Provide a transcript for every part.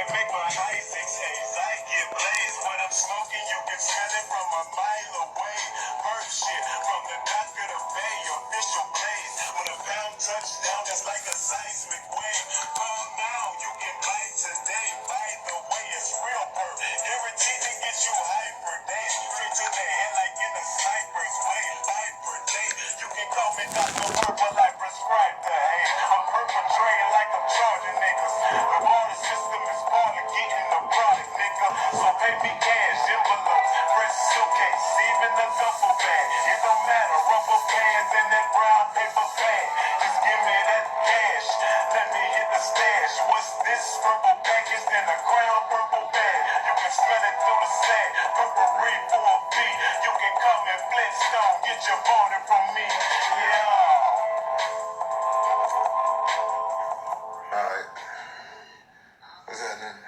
and make my eyes haze. I get blazed when I'm smoking, you can smell it from a mile away. Bird shit from the dock of the bay, official blaze. When a pound touchdown, that's like a seismic wave. Pound now, you can bite today. By the way, it's real bird. Guaranteed to get you hyper day. Straight to the head like in a sniper's way. Hyper day. You can call me Dr. Word, but I prescribe the hay. I'm perpetrating like I'm charging niggas. The water system is part of getting the product, nigga. So pay me cash, envelopes, fresh suitcase, even a duffel bag. It don't matter, rubber bands and that brown paper bag. Just give me that cash, let me hit the stash. What's this purple package in a crown purple bag? You can smell it through the sack, purple read for a beat. You can come and Flintstone, get your morning from me. Yeah. Alright. What's happening?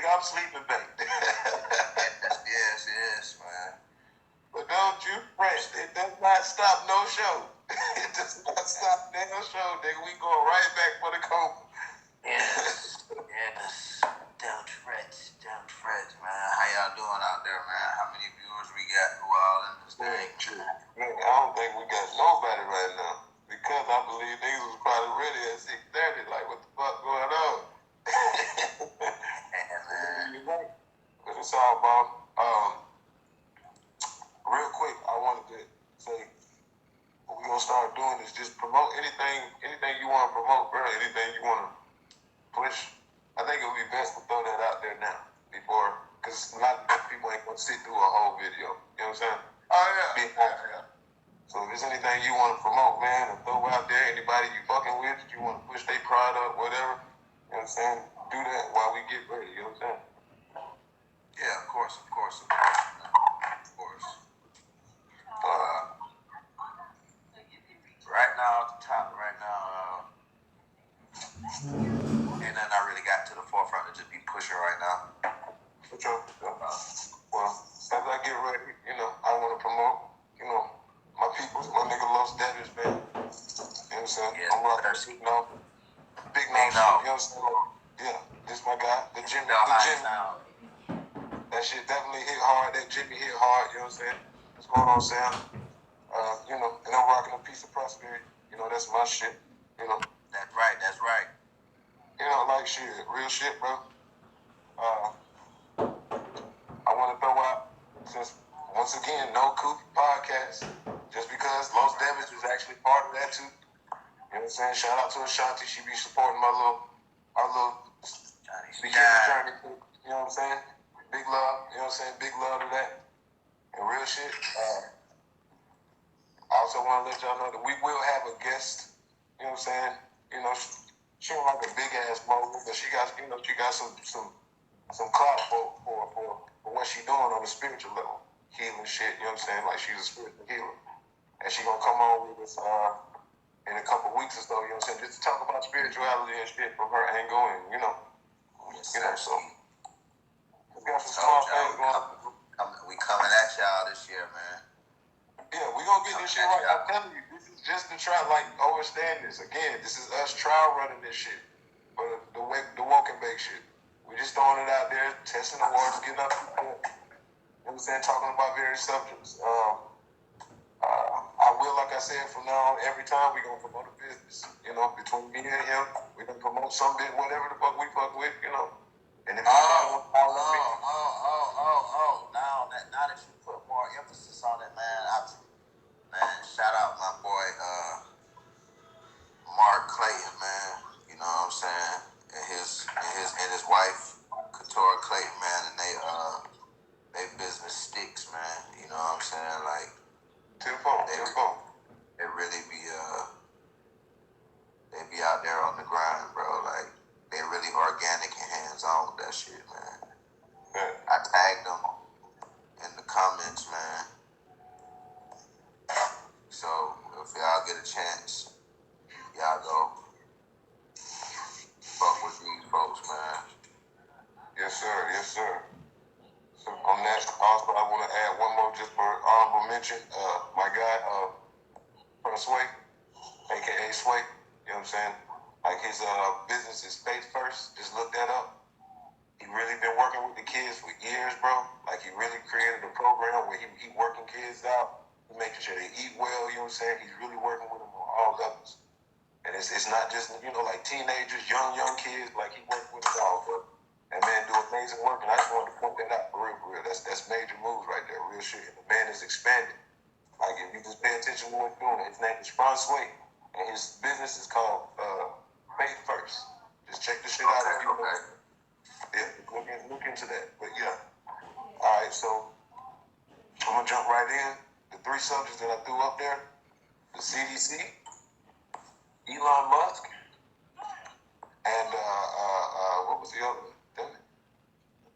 I'm sleeping back. yes, man. But don't you fret, it does not stop no show. It does not stop no show, nigga. We going right back for the coma. Yes. Don't fret, man. How y'all doing out there, man? How many viewers we got who all in this thing? True. Man, I don't think we got nobody right now. Because I believe niggas was probably ready at 6:30. Like, what the fuck going on? But it's all about, real quick, I wanted to say, what we're going to start doing is just promote anything you want to promote, bro, anything you want to push. I think it would be best to throw that out there now, before, because a lot of people ain't going to sit through a whole video. You know what I'm saying? Oh, yeah. So if there's anything you want to promote, man, and throw out there, anybody you fucking with, that you want to push their product, whatever, you know what I'm saying? Do that while we get ready, you know what I'm saying? Yeah, of course. Right now, at the top, ain't nothing I really got to the forefront to just be pushing right now. For sure. Well, as I get ready, I want to promote, my people, my nigga Los Debtors, man. You know what I'm saying? Yeah, I'm rocking Big No. Big No, you know what I'm saying? Yeah, this my guy, the Jimmy. That shit definitely hit hard. That Jimmy hit hard, you know what I'm saying? What's going on, Sam? And I'm rocking a piece of prosperity. That's my shit, That's right. Like shit, real shit, bro. I want to throw out, since, once again, No Coop Podcast, just because Los Devils is actually part of that too. You know what I'm saying? Shout out to Ashanti. She be supporting our little beginning journey. You know what I'm saying? Big love. You know what I'm saying? Big love to that. And real shit. I also want to let y'all know that we will have a guest. You know what I'm saying? She don't like a big ass mogul, but she got some clout for what she doing on the spiritual level. Healing shit, you know what I'm saying? Like, she's a spiritual healer. And she gonna come on with us in a couple weeks or so, you know what I'm saying? Just to talk about spirituality and shit from her angle, and so we got some small things going on. We coming at y'all this year, man. Yeah, we gonna get this shit right. I'm telling you, this is just to try, understand this. Again, this is us trial running this shit. But the woke and bake shit. We just throwing it out there, testing the waters, getting up, you know what I'm saying, talking about various subjects. Will, like I said, from now on, every time we gonna promote a business. You know, between me and him, we gonna promote some bit, whatever the fuck we fuck with. You know, and if anybody want to follow me, Now that you put more emphasis on it, man, shout out my boy, Mark Clayton, man. You know what I'm saying? And his wife, Katora Clayton, man, and they business sticks, man. You know what I'm saying? Like they really be out there on the grind, bro. Like they really organic and hands on with that shit, man. Yeah. I tagged them in the comments, man. So if y'all get a chance, y'all go fuck with these folks, man. Yes, sir. Yes, sir. So on that, also I want to add one more just for honorable mention. My guy, from Sway, aka Sway. You know what I'm saying? Like his business is Faith First. Just look that up. He really been working with the kids for years, bro. Like he really created a program where he working kids out, making sure they eat well. You know what I'm saying? He's really working with them on all levels. And it's not just, you know, like teenagers, young kids. Like he worked with them all, but that man do amazing work. And I just wanted to point that out for real, for real. That's major moves right there, real shit. And the man is expanding. Like if you just pay attention to what he's doing, his name is Francois, and his business is called Faith First. Just check the shit out. Okay. Yeah, look into that. But yeah. All right, so I'm gonna jump right in. The three subjects that I threw up there: the CDC, Elon Musk, and what was the other one? Damn it.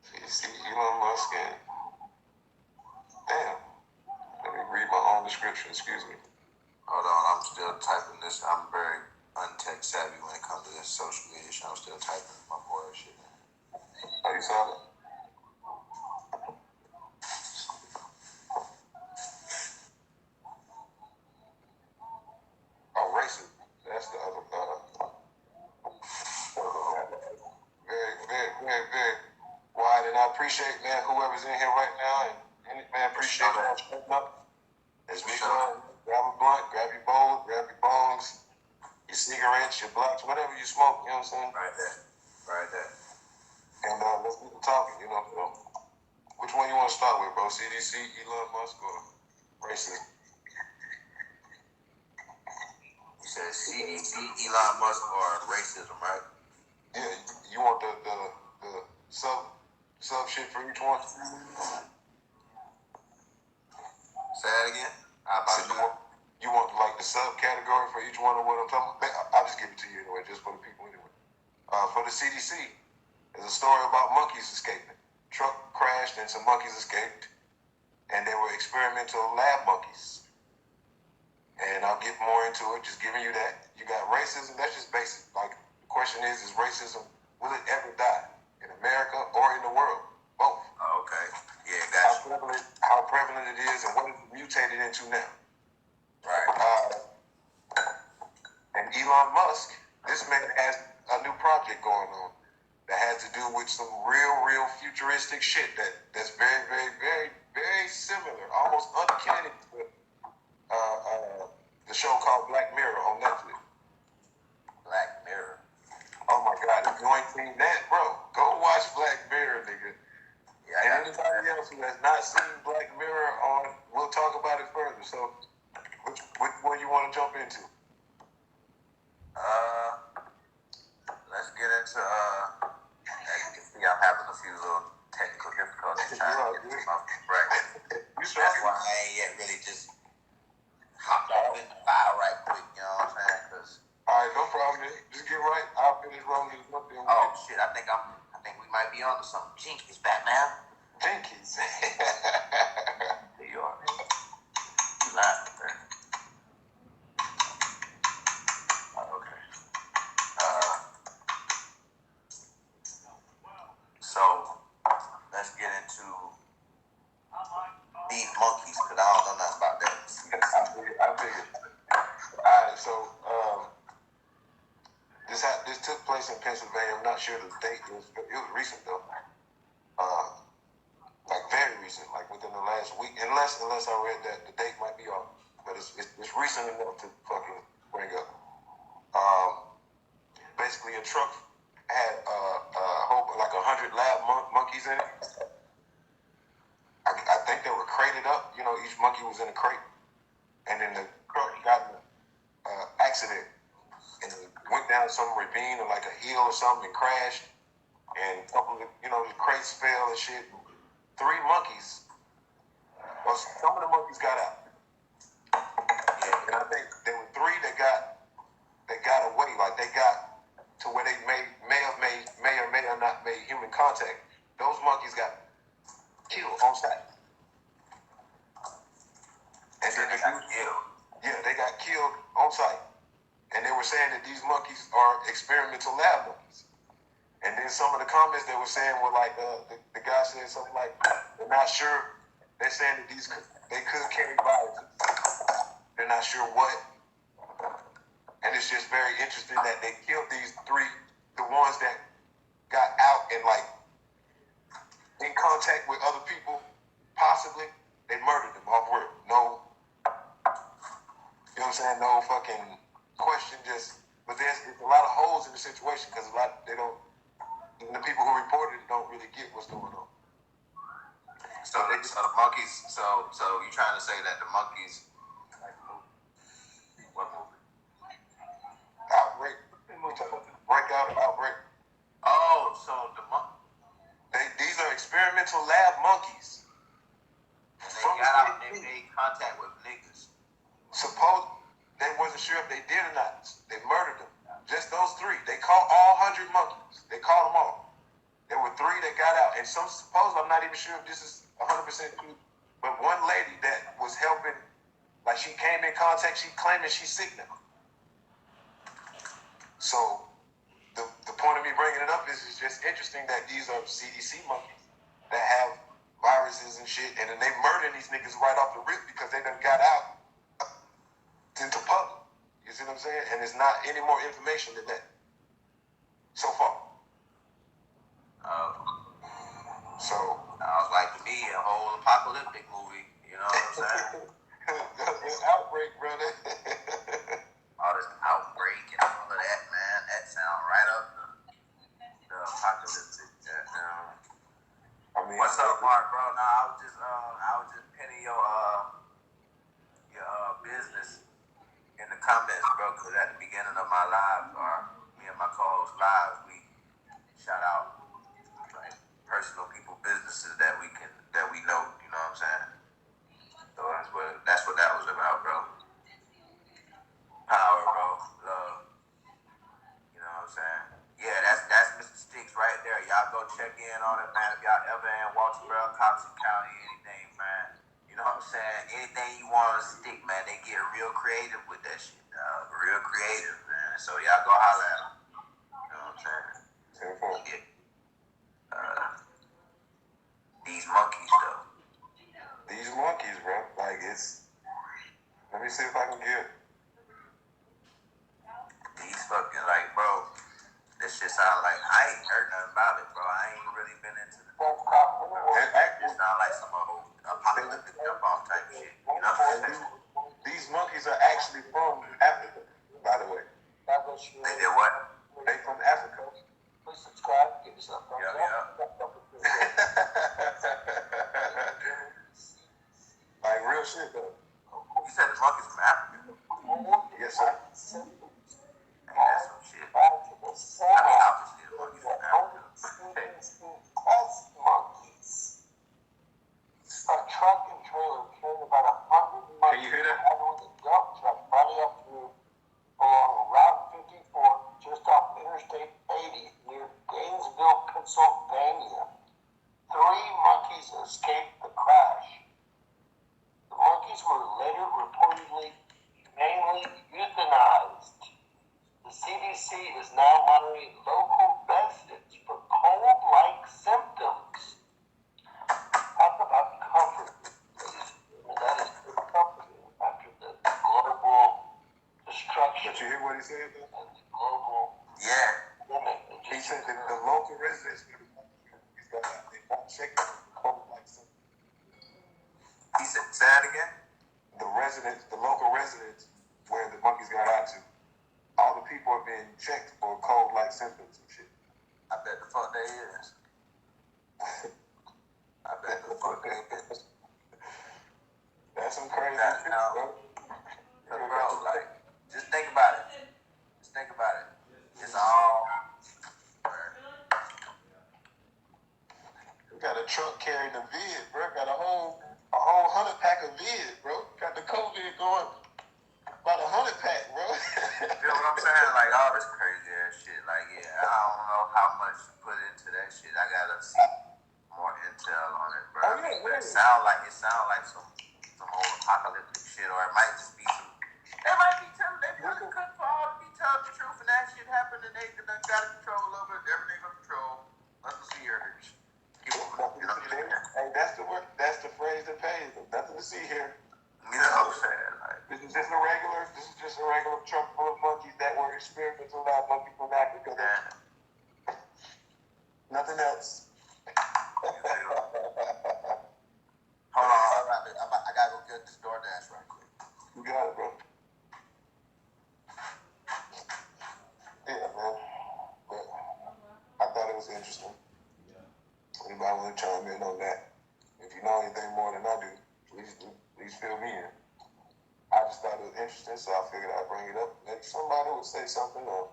CDC, Elon Musk, and damn. Let me read my own description. Excuse me. Hold on, I'm still typing this. I'm very untech savvy when it comes to this social media shit. I'm still typing my boy shit. Are you saw it? Oh, racism. That's the other. Very wide. And I appreciate, man, whoever's in here right now. And man, appreciate y'all stepping up. As we go, grab a blunt, grab your bowl, grab your bones, your cigarettes, your blunts, whatever you smoke, you know what I'm saying? Right there. And let's get to talking, you know. So, which one you want to start with, bro? CDC, Elon Musk, or racism? You said CDC, Elon Musk, or racism, right? Yeah, you want the sub shit for each one? Say that again. You want like the subcategory for each one of what I'm talking about? I'll just give it to you anyway, just for the people anyway. For the CDC, there's a story about monkeys escaping. Truck crashed and some monkeys escaped, and they were experimental lab monkeys. And I'll get more into it, just giving you that. You got racism, that's just basic. Like, the question is racism, will it ever die? In America or in the world? Both. Oh, okay. Yeah, gotcha. How prevalent it is and what it's mutated into now. Right. And Elon Musk, this man has a new project going on that has to do with some real futuristic shit that's very similar, almost uncanny to the show called Black Mirror on Netflix. Black Mirror. Oh my God, if you ain't seen that, bro, go watch Black Mirror, nigga. Yeah, and anybody else who has not seen Black Mirror we'll talk about it further. So, which one you want to jump into? Let's get into as you can see, I'm having a few little technical difficulties trying to get this off right. That's why I ain't yet really just hopped off in the fire right quick, you know what I'm saying? Cause all right, no problem. Just get right. I'll finish rolling this one thing. Oh shit, I think we might be onto something. Jinkies, Batman. Jinkies. There you are. You laughing, man. Okay. So let's get into these monkeys, cause I don't know nothing about that. I figured. All right, so this took place in Pennsylvania. I'm not sure the date. It was recent though. Like very recent, like within the last week. Unless I read that the date might be off. But but it's recent enough to fucking bring up. Basically, a truck had a whole like 100 lab monkeys in it. I think they were crated up. You know, each monkey was in a crate, and then the truck got in an accident and went down some ravine or like a hill or something and crashed. And a couple of the crates fell and shit. 3 monkeys. Well, some of the monkeys got out. Yeah, and I think there were 3 that got away. Like they got to where they may or may not made human contact. Those monkeys got killed on site. And then they got killed. Yeah, they got killed on site. And they were saying that these monkeys are experimental lab monkeys. And then some of the comments they were saying were like, the guy said something like, they're not sure. They're saying that they could carry viruses. They're not sure what. And it's just very interesting that they killed these 3, the ones that got out and like in contact with other people, possibly. They murdered them off work. No, you know what I'm saying? No fucking question. But there's a lot of holes in the situation because the people who reported it don't really get what's going on. So the monkeys. So you trying to say that the monkeys? What movie? Outbreak. Breakout outbreak. Oh, so These are experimental lab monkeys. And they got out and they made contact with niggas. They wasn't sure if they did or not. They murdered them. Just those 3. They caught all 100 monkeys. They caught them all. There were 3 that got out. And I'm not even sure if this is 100% true, but one lady that was helping, like she came in contact, she claiming she's sick now. So the point of me bringing it up is it's just interesting that these are CDC monkeys that have viruses and shit, and then they murdering these niggas right off the rip because they done got out into public. You see what I'm saying? And there's not any more information than that so far. So sounds like to me a whole apocalyptic movie. You know what I'm saying? Outbreak, brother. All this outbreak and all of that, man. That sound right up the apocalyptic. What's up, Mark, bro? No, I was just pinning your business in the comments, bro. Because at the beginning of my live, me and my co-host live, we shout out like personal people, businesses that we know. You know what I'm saying? So that's what that was about, bro. Power, bro. Love. You know what I'm saying? Yeah, that's Mr. Sticks right there. Y'all go check in on it, man. If y'all ever in Walterboro, Coxon County, anything, man. You know what I'm saying? Anything you want to stick, man, they get real creative with that shit, dog. Real creative, man. So y'all go holler at them. You know what I'm saying? Yeah. These monkeys, though. These monkeys, bro. Like let me see if I can get These fucking, like, bro, this shit sound like, I ain't heard nothing about it, bro. I ain't really been into the It sound like some old apocalyptic jump off type shit. You know what I'm saying? These monkeys are actually from Africa, by the way. They did what? They from Africa. Please subscribe, give us a thumbs Yeah. up. Like real shit though. You said the monkeys from Africa. Yes, sir. Ain't that some shit? I mean, obviously the monkeys from Africa. Test monkeys. A truck and trailer carrying about 100 monkeys. Can you hear that? With a dump truck running up through along Route 54 just off Interstate 80 near Gainesville, Pennsylvania. 3 monkeys escaped the crash. The monkeys were later reportedly humanely euthanized. The CDC is now monitoring local residents for cold-like symptoms. Talk about comfort. That is pretty comforting after the global destruction. But you hear what he said though? And the global Yeah. He said that the local residents they won't check them like something. He said, say that again? The residents, the local residents where the monkeys got out to, all the people are being checked for cold-like symptoms and shit. I bet the fuck they is. I bet the fuck they is. That's some crazy shit, bro. Bro, like, just think about it. Just think about it. It's all. We got a truck carrying the vid, bro. Got a whole 100 pack of vid, bro. Got the COVID going. About 100 pack, bro. You know what I'm saying? Like, all this crazy ass shit. Like, yeah, I don't know how much to put into that shit. I gotta see more intel on it, bro. Oh, yeah, But it sound like some old apocalyptic shit, or it might just be some. They might be telling. They probably could for all to be telling the truth, and that shit happened, and they done got control over it. Everything under control. Nothing to see here. Hey, that's the word. That's the phrase that pays them. Nothing to see here. You know what I'm saying? Like, This is just a regular truck full of monkeys that were experimental lab monkeys from Africa. yeah. Nothing else. Hold on, I gotta go get this DoorDash right quick. You got it, bro. Yeah, man. But I thought it was interesting. Anybody want to chime in on that? If you know anything more than I do, please fill me in. I just thought it was interesting, so I figured I'd bring it up. Maybe somebody would say something. But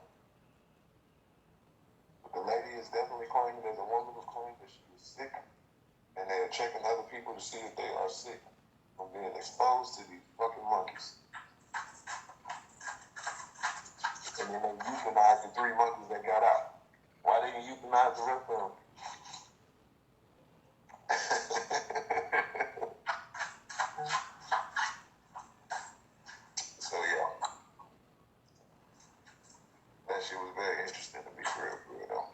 the lady is definitely claiming that the woman was claiming that she was sick, and they are checking other people to see if they are sick from being exposed to these fucking monkeys. And then they euthanized the 3 monkeys that got out. Why didn't you euthanize the rest of them? So yeah, that shit was very interesting to be real though.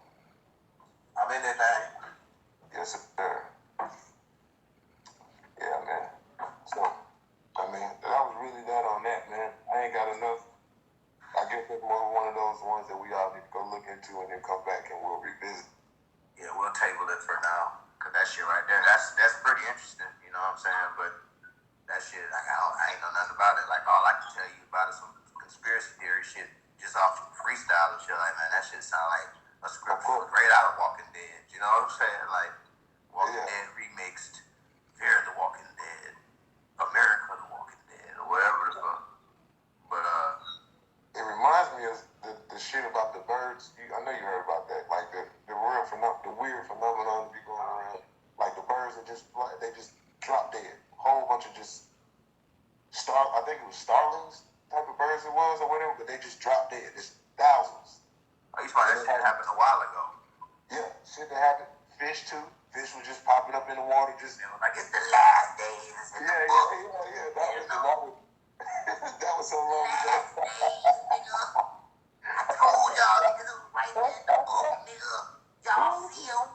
I'm in that thing. Yes, sir. Yeah, man. So, I mean, that was really that on that, man. I ain't got enough. I guess it's more one of those ones that we all need to go look into and then come back and we'll revisit. Yeah, we'll table it for now. Cause that shit right there, that's pretty interesting. You know what I'm saying? But that shit, like, I ain't know nothing about it. Like, all I can tell you about is some conspiracy theory shit, just off some freestyle and shit. Like, man, that shit sound like a script straight out of Walking Dead. You know what I'm saying? Like, Walking Dead remixed, Fear the Walking Dead, America the Walking Dead, or whatever the fuck. But it reminds me of the shit about the birds. I know you heard about that. Like the weird phenomenon to be going around. Like the birds that just drop dead. Whole bunch of just I think it was starlings type of birds it was or whatever, but they just dropped dead. There's thousands. I used to find that shit happened a while ago. Yeah, shit that happened. Fish too. Fish was just popping up in the water. Just like, it's the last days. Yeah. That was so long ago. I told y'all niggas it was right there in the book, nigga. Y'all see him?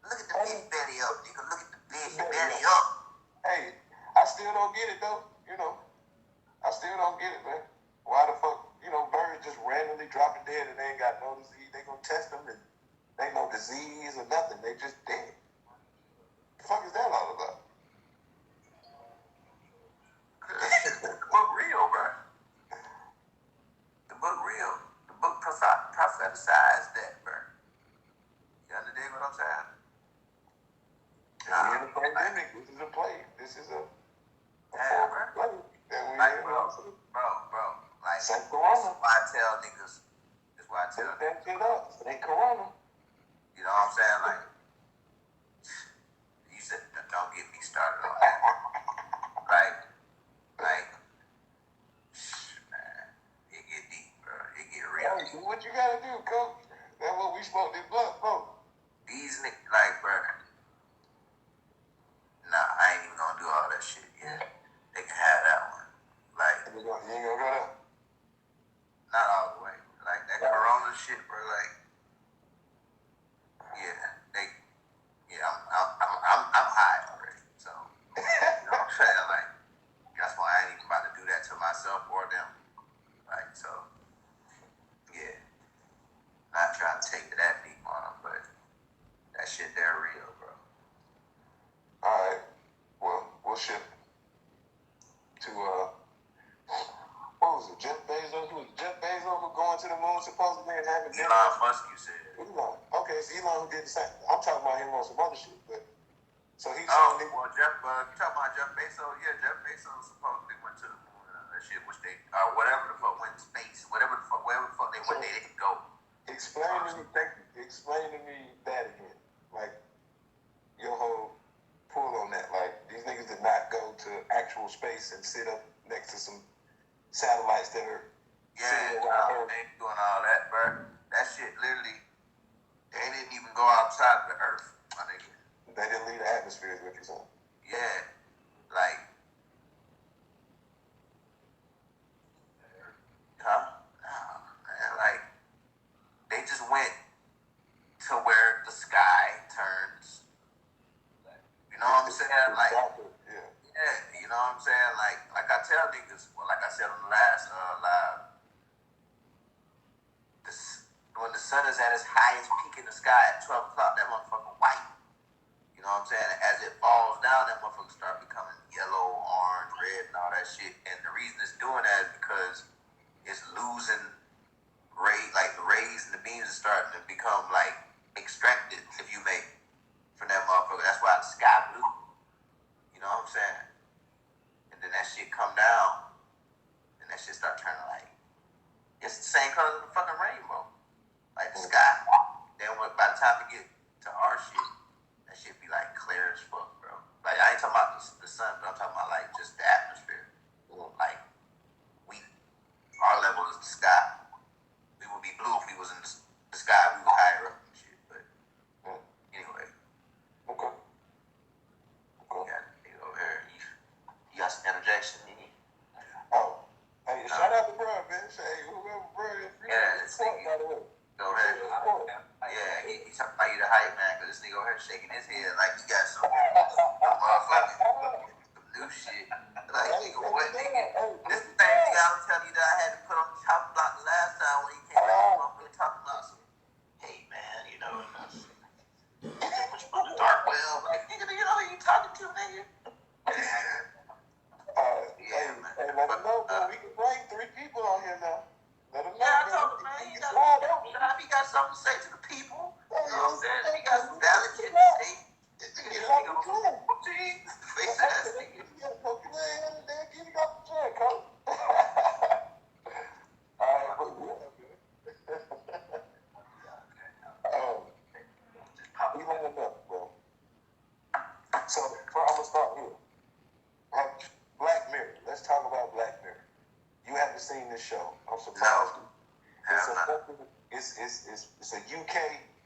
Look at the fish belly up, nigga. Look at the fish belly up. Hey, I still don't get it though. You know, I still don't get it, man. Why the fuck, birds just randomly dropping dead and they ain't got no disease. They gonna test them and they ain't no disease or nothing. They just dead. The fuck is that all about? The book real, bro. The book real. The book prophesized that, bro. You understand what I'm saying? In the pandemic, this is a play. This is a yeah, bro. play that we like, bro. Like, Say corona. This is why I tell niggas. This is why I tell niggas. That shit up. Say corona. You know what I'm saying? Like, you said, don't get me started on that. like, man, it get deep, bro. It get real. Hey, do what you gotta do, coach. That's what we smoked this blunt for. These niggas, like, bro. Nah, I ain't even gonna do all that shit yet. They can have that one. Like, you ain't gonna go there? not all the way. Like, that corona shit, bro, like, I'm high already. So, you know what I'm saying? Like, that's why I ain't even about to do that to myself or them. Like, so, yeah. Not trying to take it that deep on them, but that shit, they're real, bro. All right. Well, we'll shift to Elon Musk, you said. Elon. Okay, it's Elon who did the same. I'm talking about him on some other shit, but so he's Oh, saying well, you talking about Jeff Bezos? Yeah, Jeff Bezos supposedly went to the moon and that shit, which they, whatever the fuck, went to space, wherever the fuck they went, they didn't go. Explain to me that again. Like your whole pull on that. Like these niggas did not go to actual space and sit up next to some satellites that are Yeah, they ain't doing all that, bro. That shit literally, they didn't even go outside of the Earth, my nigga. They didn't leave the atmosphere, is what you're saying. Yeah, like, huh? Nah, man, like, they just went to where the sky turns. You know what I'm saying? Like, yeah, you know what I'm saying? Like I tell niggas, well, like I said on the last live, when the sun is at its highest peak in the sky at 12 o'clock, that motherfucker white. You know what I'm saying? As it falls down, that motherfucker start becoming yellow, orange, red, and all that shit. And the reason it's doing that is because it's losing like the rays and the beams are starting to become like extracted, if you may, from that motherfucker. That's why the sky blue. You know what I'm saying? And then that shit come down, and that shit start turning like, it's the same color as the fucking rainbow. Like the sky. Then by the time we get to our shit, that shit be like clear as fuck, bro. Like I ain't talking about the sun, but I'm talking about like just the atmosphere. Like our level is the sky. We would be blue if we was in the sky. We was higher up and shit. But anyway. Okay. You over here. You got some interjection, Nini? Oh. Hey, shout out to bro, man. Hey, whoever bro is. Yeah, this nigga. By the way. Go ahead. Yeah, he talking about you the hype man, because this nigga over here shaking his head like he got some motherfucking some new shit. Like, nigga, what, nigga? This the same thing I was telling you that I had to put on the top block the last time when he came back. Motherfucker talking about some, hey man, you know, what you on the dark web? Like, nigga, you know who you talking to, nigga? Yeah, man. Hey, let him know, bro. We can bring 3 people on here now. Let him know. Yeah, I told him, man, he got something to say to the people. You know what I'm saying? He got some valid shit to say. This nigga on some face ass nigga. So, I'm gonna start here. Black Mirror. Let's talk about Black Mirror. You haven't seen this show. I'm surprised. No. It's a UK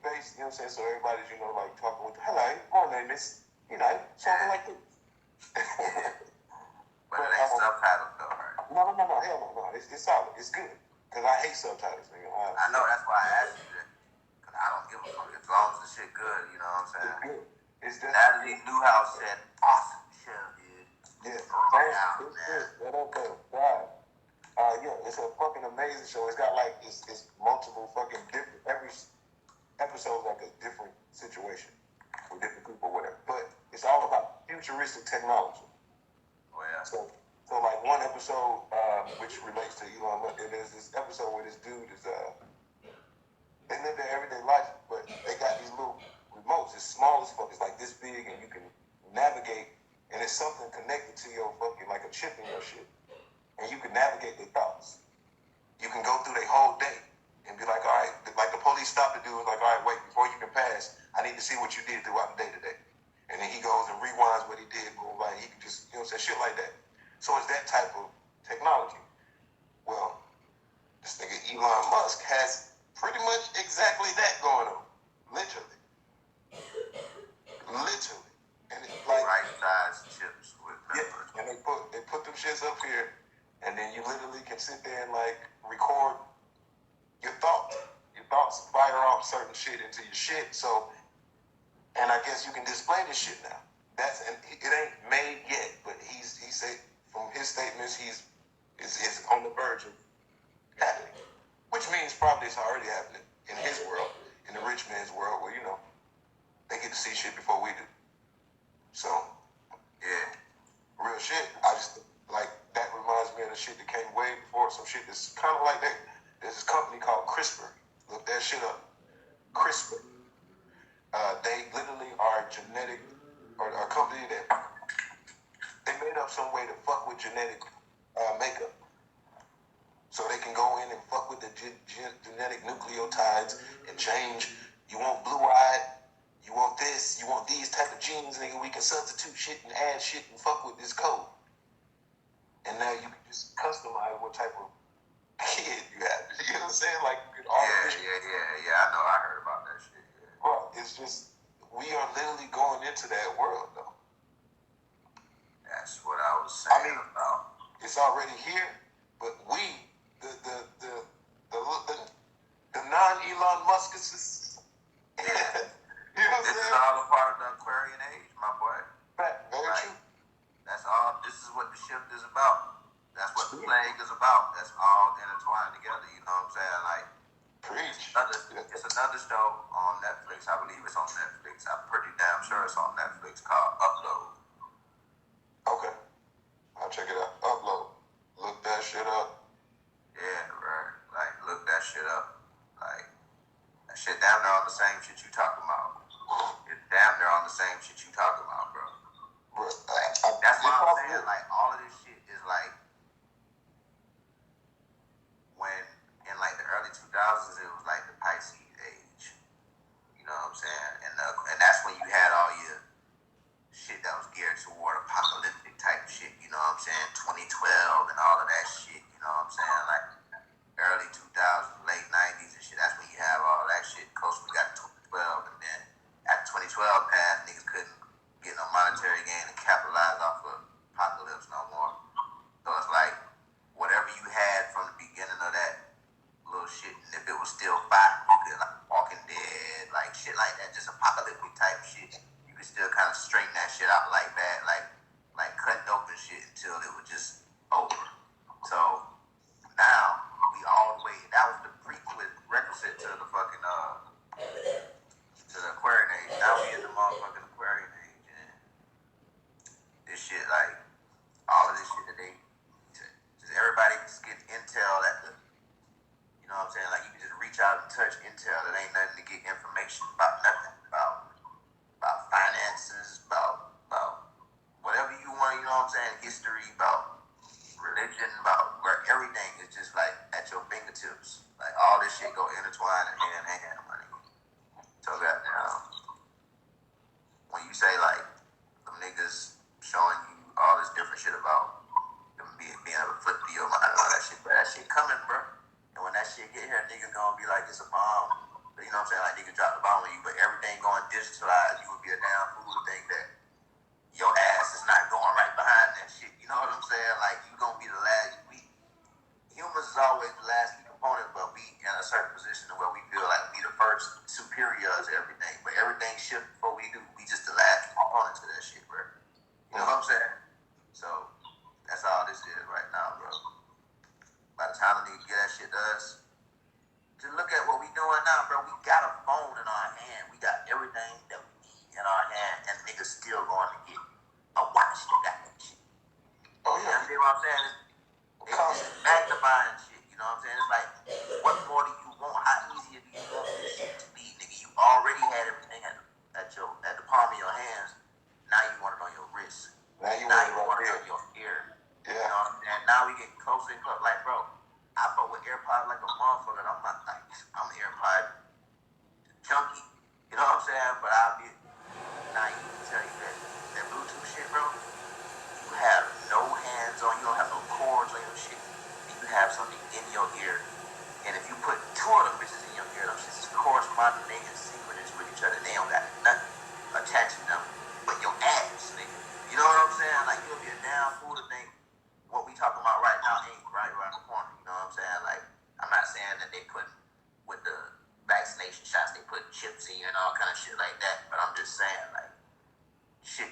based, you know what I'm saying? So everybody's, you know, like talking with, hello, my name is, you know, something like this. But it ain't subtitles though, right? No, hell no. It's solid. It's good. Because I hate subtitles, nigga. I know, that's why I asked you that. Because I don't give a fuck as long as the shit good, you know what I'm saying? It's good. It's just Natalie Newhouse said, awesome show, dude. yeah. Wow, man. Yeah, it's a fucking amazing show. It's got like it's multiple fucking different. Every episode is like a different situation with different people, whatever. But it's all about futuristic technology. Oh yeah. So like one episode which relates to Elon Musk. There's this episode where this dude is they live their everyday life, but they got these little remotes. It's small as fuck. It's like this big, and you can navigate, and it's something connected to your fucking like a chip in your shit. And you can navigate their thoughts. You can go through their whole day and be like, all right, like the police stop the dude, like, all right, wait, before you can pass, I need to see what you did throughout the day today. And then he goes and rewinds what he did, boom, like he can just, you know what I'm saying, shit like that. So it's that type of technology. Well, this nigga Elon Musk has pretty much exactly that going on. Literally. And it's like Right size chips with peppers. yeah, and they put them shits up here. And then you literally can sit there and like record your thoughts. Your thoughts fire off certain shit into your shit. So, and I guess you can display this shit now. It ain't made yet, but he said from his statements it's on the verge of happening, which means probably it's already happening in his world, in the rich man's world, where you know they get to see shit before we do. So, yeah, real shit. I just like. That reminds me of the shit that came way before, some shit that's kind of like that. There's this company called CRISPR. Look that shit up. CRISPR. They literally are genetic, or a company that they made up some way to fuck with genetic makeup. So they can go in and fuck with the genetic nucleotides and change. You want blue-eyed, you want this, you want these type of genes, nigga. We can substitute shit and add shit and fuck with this code. And now you can just customize what type of kid you have. You know what I'm saying? Like, Yeah. I know. I heard about that shit. Yeah. Bro, it's just, we are literally going into that world, though. That's what I was saying about. It's already here, but we, the non-Elon Muskuses, you know what I'm This saying? is all a part of the Aquarian age, my boy. Very true. That's all. This is what the shift is about. That's what the plague is about. That's all intertwined together. You know what I'm saying? Like, Preach. it's another show on Netflix. I believe it's on Netflix. I'm pretty damn sure it's on Netflix called Upload. Okay. I'll check it out. Upload. Look that shit up. Yeah, right. Like, look that shit up. Like, that shit damn near on the same shit you talking about. It's damn near on the same shit you talking about, bro. Bro, That's why I'm saying, like, all of this shit is like, when in like the early 2000s, it was like the Pisces age. You know what I'm saying? And that's when you had all your shit that was geared toward apocalyptic type shit. You know what I'm saying? 2012 and all of that shit. You know what I'm saying? Like early 2000s, late 90s and shit. That's when you have all that shit. Coast, we got 2012, and then after 2012 passed, niggas couldn't get no monetary gain and capitalize off of apocalypse no more. So it's like whatever you had from the beginning of that little shit, and if it was still fire, you could like Walking Dead, like shit like that, just apocalyptic type shit. You could still kind of straighten that shit out like that, like cutting open shit until it was just over. So now we all the way. That was the prerequisite to the fucking to the Aquarian age. Now we in the motherfucking Aquarian age, and this shit like all of this shit that they just everybody just get intel at the. You know what I'm saying? Like, you can just reach out and touch intel. It ain't nothing to get information about nothing. About finances, about whatever you want, you know what I'm saying? History, about religion, about where everything is just like at your fingertips. Like, all this shit go intertwined and hand in hand, money. So that when you say like them niggas showing you all this different shit about them being able to flip through your mind and all that shit, but that shit coming, bro. And when that shit get here, niggas gonna be like, it's a bomb. But you know what I'm saying? Like, niggas drop the bomb on you, but everything going digitalized, you would be a damn fool to think that your ass is not going right behind that shit. You know what I'm saying? Like, you gonna be the last. Humans is always the last key component, but we in a certain position where we feel like we the first superior to everything. But everything shifts before we do. We just the last component to that shit, bro. You know what I'm saying? So, that's all this is right now, bro. By the time we need to get that shit to us, just look at what we doing now, bro. We got a phone in our hand. We got everything that we need in our hand, and niggas still going to get a watch that got that shit. Oh, yeah. You know what I'm saying? It's magnifying shit. You know what I'm saying? It's like, what more do you want? How easy do you want this shit to be, nigga? You already had everything at the palm of your hands. Now you want it on your wrist. Now you want it on your ear. Yeah. You know what I'm saying? Now we get closer and closer. Like, bro, I fuck with AirPods like a motherfucker. I'm not like, I'm AirPod junkie. You know what I'm saying? But I'll be naive to tell you that Bluetooth shit, bro, you have no hands on, you don't have no cords on your shit. And you have something in your ear. And if you put two of them bitches in your ear, them shits is corresponding, they in synchronous with each other. They don't got nothing attaching them but your ass, nigga. You know what I'm saying? Like, you'll be a damn fool to think what we talking about right now ain't right around the corner. You know what I'm saying? Like, I'm not saying that they put with the vaccination shots, they put chips in you and all kind of shit like that. But I'm just saying, like, shit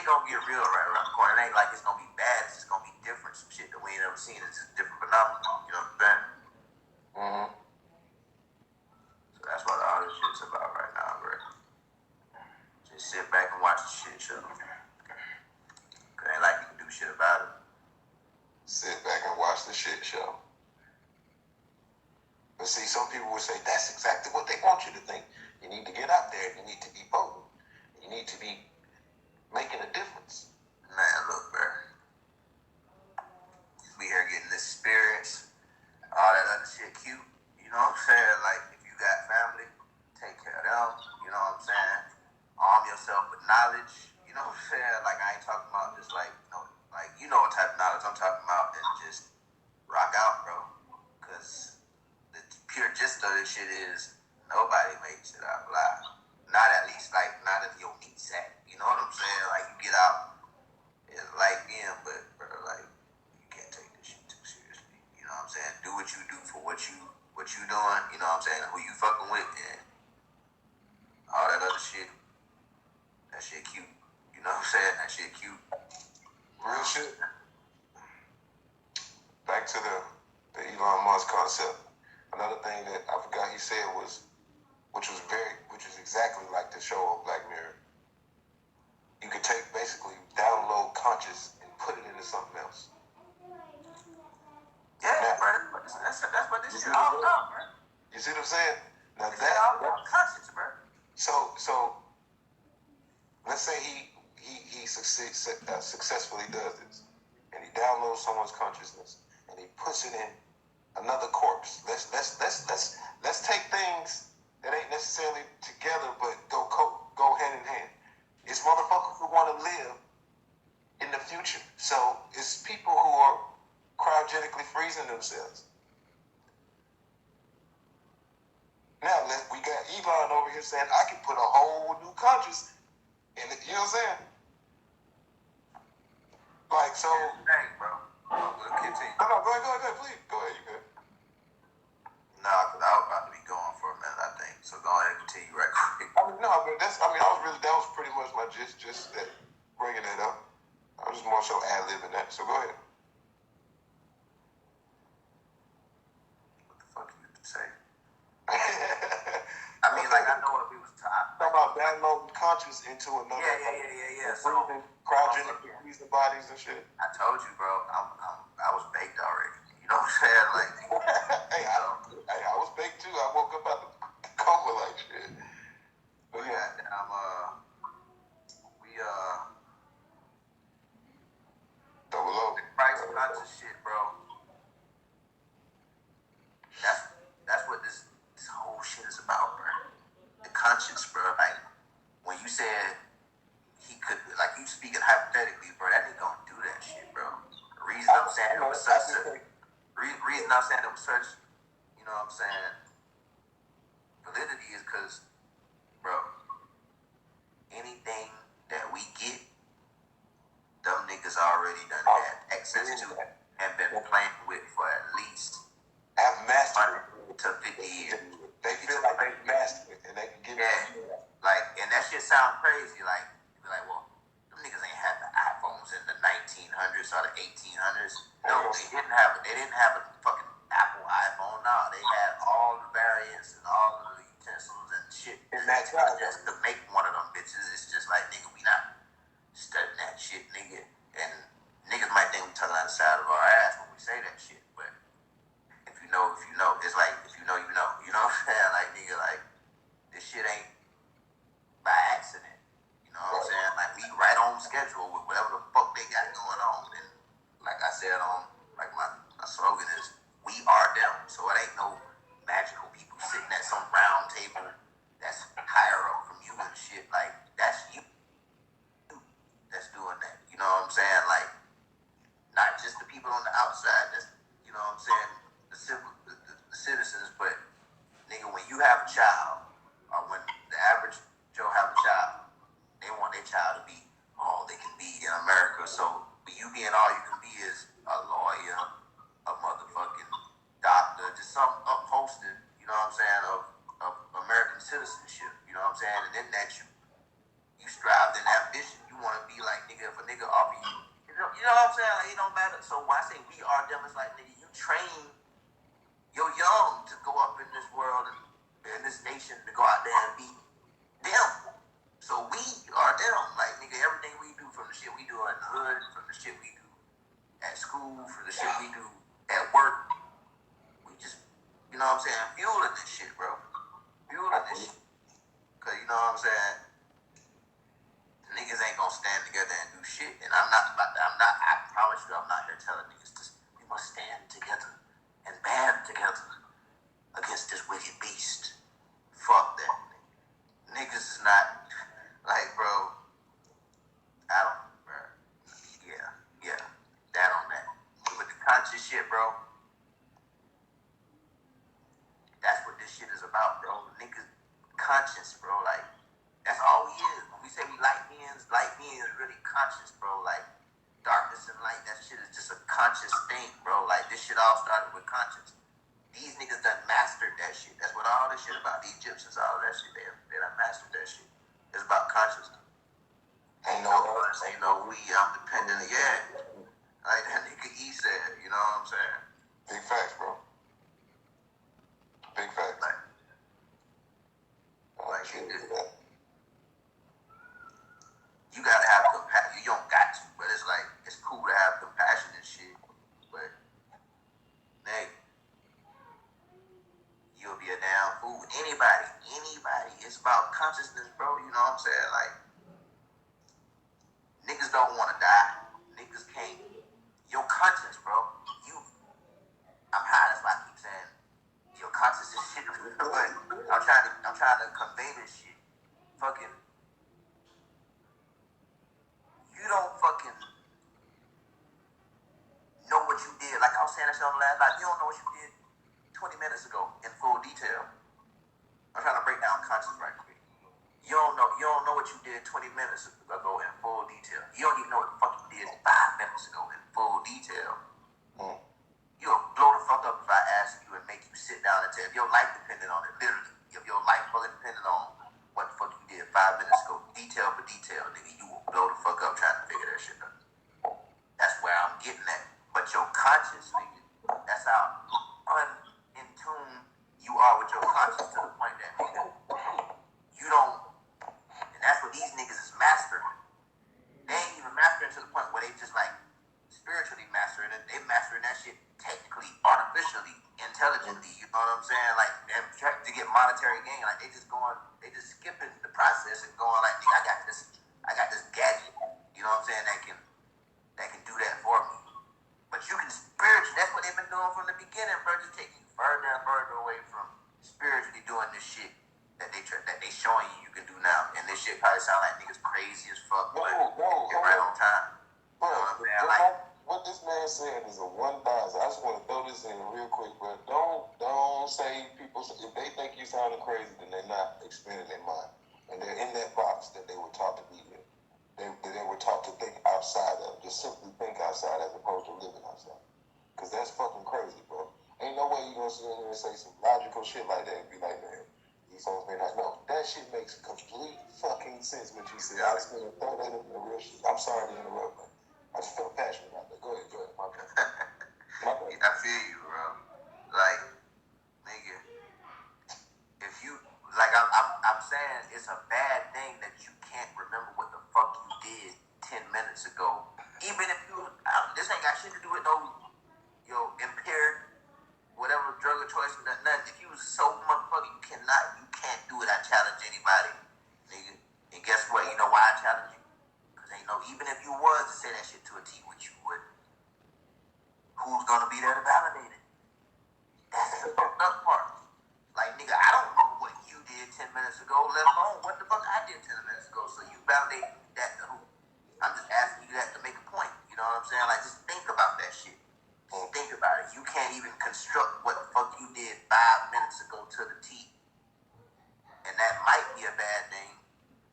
gonna get real right around the corner. It ain't like it's gonna be bad. It's just gonna be different. Some shit that we ain't ever seen. It's just a different phenomenon. You know what I'm saying? Mm-hmm. So that's what all this shit's about right now, bro. Just sit back and watch the shit show. Cause ain't like you can do shit about it. Sit back and watch the shit show. But see, some people would say, that's talking about, and just rock out, bro. Because the pure gist of this shit is nobody makes it out alive. Not at least like not in your meat sack. You know what I'm saying? Like you get out, it's like being, but bro, like you can't take this shit too seriously. You know what I'm saying? Do what you do for what you doing. You know what I'm saying? Who you fucking with, and all that other shit. That shit cute. You know what I'm saying? That shit cute. Real shit. Back to the Elon Musk concept. Another thing that I forgot he said was, which is exactly like the show on Black Mirror. You could basically download conscious and put it into something else. Yeah, now, bro. That's what this shit all about, bro. You see what I'm saying? Now it's all about conscience, bro. So let's say he successfully does this, and he downloads someone's consciousness, and he puts it in another corpse. Let's take things that ain't necessarily together, but go hand in hand. It's motherfuckers who want to live in the future. So it's people who are cryogenically freezing themselves. Now we got Elon over here saying I can put a whole new conscious in it. You know what I'm saying? Like so. Dang, bro. We'll continue. No, go ahead, please. Go ahead, you good. Nah, because I was about to be going for a minute, I think. So go ahead and continue right quick. That was pretty much my just that bringing that up. I was just more so ad-libbing that. So go ahead. What the fuck you say? I mean, like, I know what we was talking about downloading conscious into another. Yeah. So, cryogenically freezing bodies and shit. I told you, bro. I was baked already. You know what I'm saying? Like, I was baked too. I woke up out the coma like shit. But yeah, double O. The price conscious shit, bro. That's what this whole shit is about, bro. The conscience, bro. Like when you said he could, like you speaking hypothetically, bro. That nigga don't do that shit, bro. The reason I'm saying it was such, you know what I'm saying, validity is because, bro, anything that we get, them niggas already done had access to and been playing with for at least have mastered to 50 years. They feel like they mastered it and they can get it. Like, and that shit sound crazy. Like, you be like, well, them niggas ain't had the iPhones in the 1900s or the 1800s. No, they didn't have it. They didn't have a fucking Apple iPhone. No, they had all the variants and all of the utensils and shit. And that's just to make one of them bitches. It's just like, nigga, we not studying that shit, nigga. And niggas might think we talking out the side of our ass when we say that shit, but if you know, it's like, if you know, you know. You know what I'm saying? Like, nigga, like, this shit ain't by accident. You know what I'm saying? Like, we right on schedule with whatever the fuck they got going on. And like I said like my slogan is, we are them. So it ain't no magical people sitting at some round table that's higher up from you and shit. Like, that's you that's doing that. You know what I'm saying? Like, not just the people on the outside that's, you know what I'm saying, the citizens, but nigga, when you have a child, or when the average Joe have a child, they want their child to be all they can be in America. So you being all you can be is a lawyer, a motherfucking doctor, just some upholstered, you know what I'm saying, of American citizenship. You know what I'm saying? And then that you strive in ambition. You want to be like, nigga, if a nigga offer you, you know what I'm saying? Like, it don't matter. So when I say we are them, it's like, nigga, you train your young to go up in this world and in this nation to go out there and be them. So we are them. Like, nigga, everything we do, from the shit we do in the hood, from the shit we do at school, from the shit we do at work, we just, you know what I'm saying, fueling this shit, bro. Fueling this shit. Because, you know what I'm saying, niggas ain't gonna stand together and do shit. And I promise you, I'm not here telling niggas this. We must stand together and band together against this wicked beast. Fuck that. Niggas is not, like, bro, I don't, bro. Yeah, that on that. shit, bro. That's what this shit is about, bro. Niggas conscious, bro. Like, that's all we is. When we say we light beings really conscious, bro. Like, darkness and light, that shit is just a conscious thing, bro. Like, this shit all started with conscience. These niggas done mastered that shit. That's what all this shit about. The Egyptians, all that shit, they done mastered that shit. It's about consciousness. Ain't no us, ain't no we, I'm dependent. Yeah. Like that nigga E said, you know what I'm saying? Big facts, bro. Big facts. Like you gotta have compassion. You don't got to, but it's like, it's cool to have compassion and shit. But, nigga, you'll be a damn fool. Anybody. It's about consciousness, bro. You know what I'm saying? Like, niggas don't want to die. Niggas can't. Your conscience, bro. I'm high. That's why I keep saying your conscience is shit. But I'm trying to convey this shit. Fucking, you don't fucking know what you did. Like I was saying that shit on the last night. You don't know what you did 20 minutes ago in full detail. I'm trying to break down conscience right quick. You don't know what you did 20 minutes ago in full detail. You don't even know what the fuck you did 5 minutes ago in full detail. You'll blow the fuck up if I ask you and make you sit down and tell, if your life depended on it, literally, if your life really depended on what the fuck you did 5 minutes ago, detail for detail, nigga, you will blow the fuck up trying to figure that shit out. That's where I'm getting at. But your conscience, nigga, that's how in tune you are with your conscience to the point that, nigga, you don't, and that's what these niggas is mastering. They ain't even mastering to the point where they just like spiritually mastering it. They mastering that shit technically, artificially, intelligently. You know what I'm saying? Like, to get monetary gain. Like, they just skipping the process and going like, nigga, I got this gadget. You know what I'm saying? That can do that for me. But you can spiritually. That's what they've been doing from the beginning, bro. Just taking you further and further away from spiritually doing this shit that they showing you can do now. And this shit probably sound like niggas crazy as fuck, but you're right on time. You know what I'm saying? Like, what this man said is a 1,000. I just want to throw this in real quick, but don't say people, if they think you sounding crazy, then they're not expanding their mind. And they're in that box that they were taught to be in. They were taught to think outside of, just simply think outside as opposed to living outside. Because that's fucking crazy, bro. Ain't no way you're going to sit in here and say some logical shit like that and be like, man, these songs may not know. That shit makes complete fucking sense what you said. I just want to throw that in the real shit. I'm sorry to interrupt, man. I just feel passionate about that. Go ahead. My bad. I feel you, bro. Like, nigga, if you, like, I'm saying it's a bad thing that you can't remember what the fuck you did 10 minutes ago. Even if you, this ain't got shit to do with no, impaired, whatever drug of choice or nothing. If you was so motherfucker, you can't do it. I challenge anybody, nigga. And guess what? You know why I challenge you? Because ain't no, even if you was to say that shit to a T, which you would, who's gonna be there to validate it? That's the fucked up part. Like, nigga, I don't know what you did 10 minutes ago, let alone what the fuck I did 10 minutes ago. So you validate that to who? I'm just asking you that to make a point. You know what I'm saying? Like, just think about that shit. Just think about it. You can't even construct what the fuck you did 5 minutes ago to the T. And that might be a bad thing,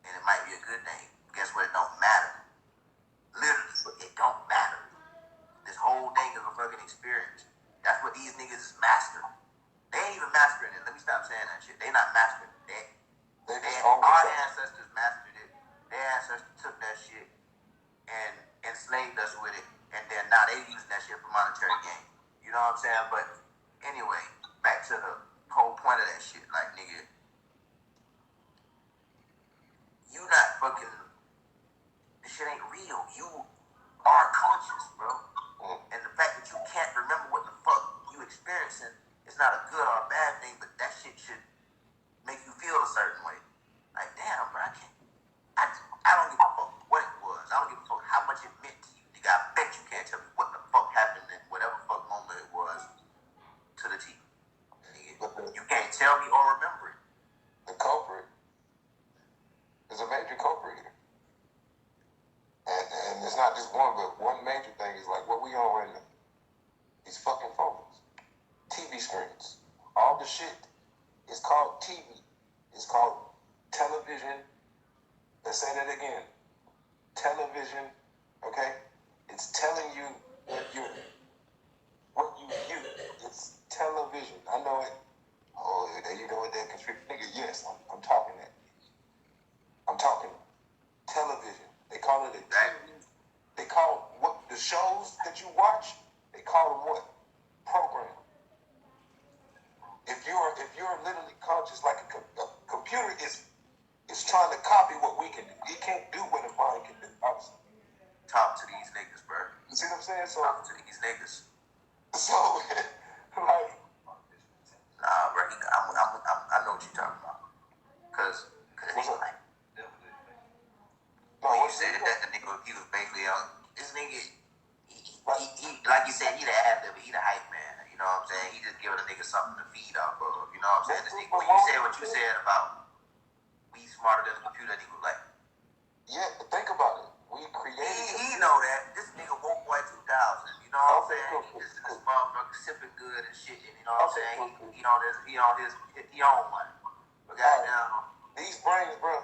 and it might be a good thing. Guess what? It don't matter. Literally, it don't matter. This whole thing is a fucking experience. That's what these niggas is mastering. They ain't even mastering it. Let me stop saying that shit. They not mastering it. Our ancestors mastered it. Their ancestors took that shit and enslaved us with it. And then now they using that shit for monetary gain. You know what I'm saying? But anyway, back to the whole point of that shit. Like, nigga, you not fucking, this shit ain't real. You are conscious, bro. And the fact that you can't remember what the fuck you experiencing, it's not a good or a bad thing, but that shit should make you feel a certain way. Like, damn, bro, I don't give a fuck what it was. I don't give a fuck how much it meant to you. Nigga, I bet you can't tell me what the fuck happened in whatever fuck moment it was to the T. Nigga, you can't tell me or remember it. The culprit is a major culprit here. And it's not just one, but one major thing is like what we on right now. These fucking call them what? Program. If you're literally conscious, like a computer is trying to copy what we can do. It can't do what a mind can do. Obviously. Talk to these niggas, bro. You see what I'm saying? So talk to these niggas. So like, nah, bro. I know what you're talking about. Cause he like. No, when you said that, the nigga, he was basically this nigga. He like you said, he the ad-libber, he the hype man. You know what I'm saying? He just giving a nigga something to feed off of. You know what I'm saying? This nigga, when you said what you said about we smarter than the computer, he was like, yeah, but think about it. We created. He know that. This nigga woke boy 2000. You know what I'm saying? This motherfucker sipping good and shit. And you know what I'm saying? He on one. But goddamn, these brains, bro,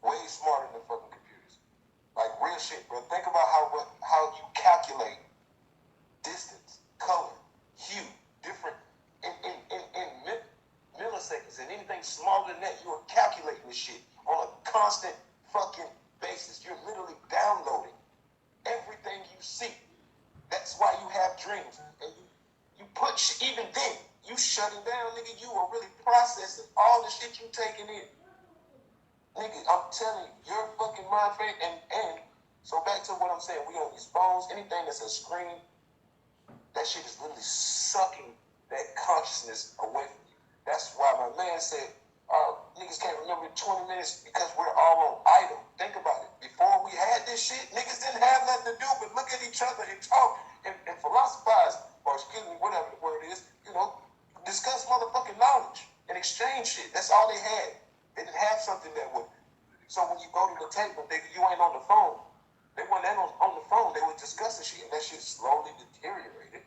way smarter than fucking computers. Like real shit, bro. Think about how you calculate distance, color, hue, different in milliseconds, and anything smaller than that, you are calculating this shit on a constant fucking basis. You're literally downloading everything you see. That's why you have dreams, and you put even then you shutting down, nigga. You are really processing all the shit you taking in. Nigga, I'm telling you, your fucking mind frame, and so back to what I'm saying, we on these phones, anything that's a screen, that shit is literally sucking that consciousness away from you. That's why my man said, niggas can't remember 20 minutes because we're all on idle. Think about it. Before we had this shit, niggas didn't have nothing to do but look at each other and talk and philosophize, or excuse me, whatever the word is, discuss motherfucking knowledge and exchange shit. That's all they had. They didn't have something that would. So when you go to the table, nigga, you ain't on the phone. They weren't on the phone. They were discussing shit, and that shit slowly deteriorated.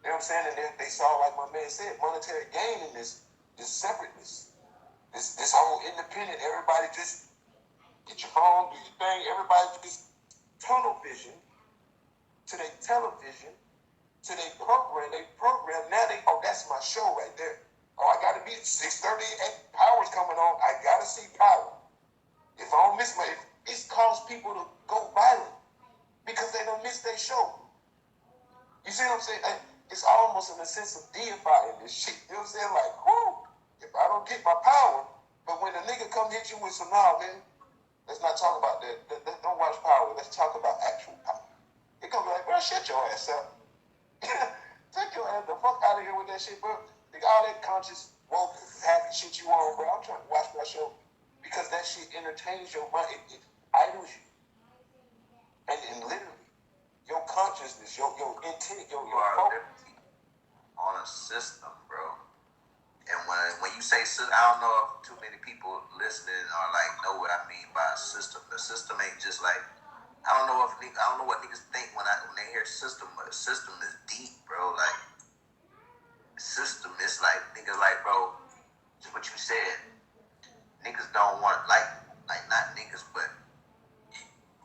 You know what I'm saying? And they saw, like my man said, monetary gain in this separateness, this whole independent. Everybody just get your phone, do your thing. Everybody just tunnel vision to their television, to their program. Now that's my show right there. Oh, I gotta be at 6:30. Power's coming on. I gotta see Power. If I don't miss it caused people to go violent because they don't miss their show. You see what I'm saying? It's almost in a sense of deifying this shit. You know what I'm saying? Like, whoo, if I don't get my power, but when a nigga come hit you with some, nah, man, let's not talk about that. Don't watch Power. Let's talk about actual power. It gonna be like, bro, shut your ass up. Take your ass the fuck out of here with that shit, bro. Think all that conscious, woke, happy shit you on, bro. I'm trying to watch my show because that shit entertains your mind. It idles you. And literally, your consciousness, your intent, your focus. On a system, bro. And when you say system, I don't know if too many people listening or like know what I mean by a system. The system ain't just like I don't know what niggas think when they hear system. But a system is deep, bro. Like system is like niggas like, bro. Just what you said. Niggas don't want like not niggas, but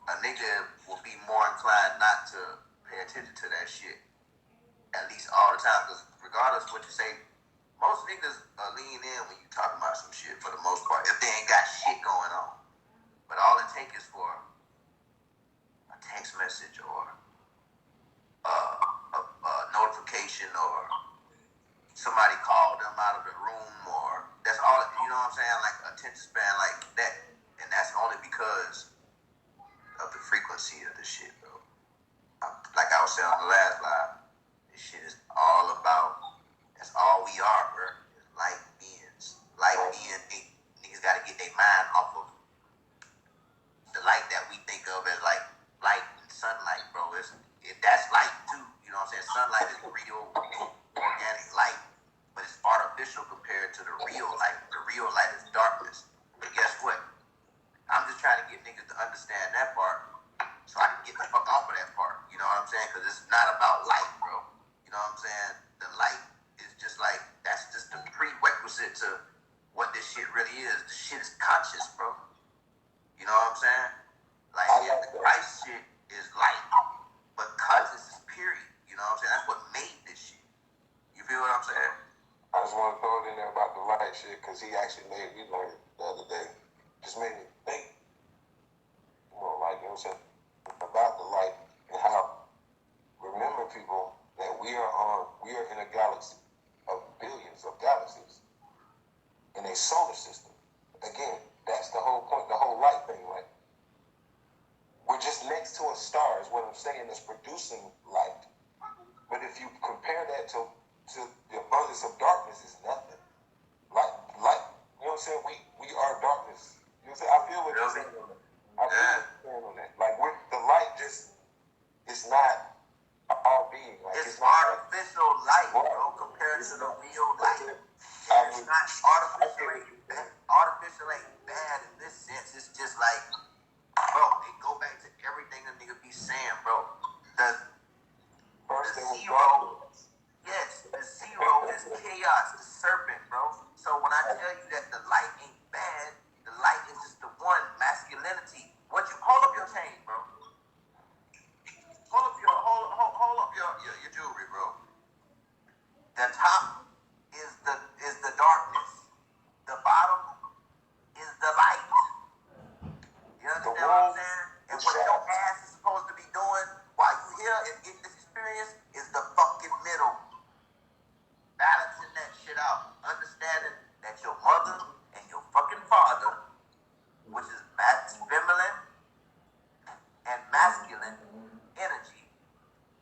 a nigga will be more inclined not to pay attention to that shit. At least all the time, because regardless of what you say, most niggas lean in when you talking about some shit for the most part, if they ain't got shit going on. But all it takes is for a text message or a notification or somebody called them out of the room or that's all, you know what I'm saying? Like attention span like that. And that's only because of the frequency of this shit, bro. Like I was saying on the last live, this shit is all about, that's all we are, bro. It's light beings. Light being, niggas gotta get their mind off of the light that we think of as like light and sunlight, bro. That's light too. You know what I'm saying? Sunlight is real, organic light, but it's artificial compared to the real light. The real light is darkness. But guess what? I'm just trying to get niggas to understand that part so I can get the fuck off of that part. You know what I'm saying? Because it's not about light, bro. You know what I'm saying? The light is just like, that's just the prerequisite to what this shit really is. The shit is conscious, bro. You know what I'm saying? Like, the Christ shit is light, but conscious is period. You know what I'm saying? That's what made this shit. You feel what I'm saying? I just want to throw it in there about the light shit because he actually made me learn the other day. Just made me think more, like, you know what I'm saying, about the light and how, remember we are in a galaxy of billions of galaxies in a solar system. Again, that's the whole point, the whole light thing, right? We're just next to a star is what I'm saying, that's producing light. But if you compare that to the abundance of darkness, is nothing. Light, you know what I'm saying? We are darkness. You know what I'm saying? I feel what you're saying on that. I feel what you're saying on that. Like, the light just, it's not our being. Like, it's artificial light, bro, compared to the real light. It's not artificial. Artificial ain't bad in this sense. It's just like, bro, it go back to everything a nigga be saying, bro. The zero, yes, the zero is chaos, the serpent, bro. So when I tell you that the light ain't bad, the light is just the one, masculinity. Hold up your chain, bro. Hold up your jewelry, bro. The top is the darkness. The bottom is the light. You understand what I'm saying? And what your ass is supposed to be doing while you here and getting this experience is the fucking middle. Balancing that shit out. Understanding that your mother and your fucking father, which is feminine and masculine energy,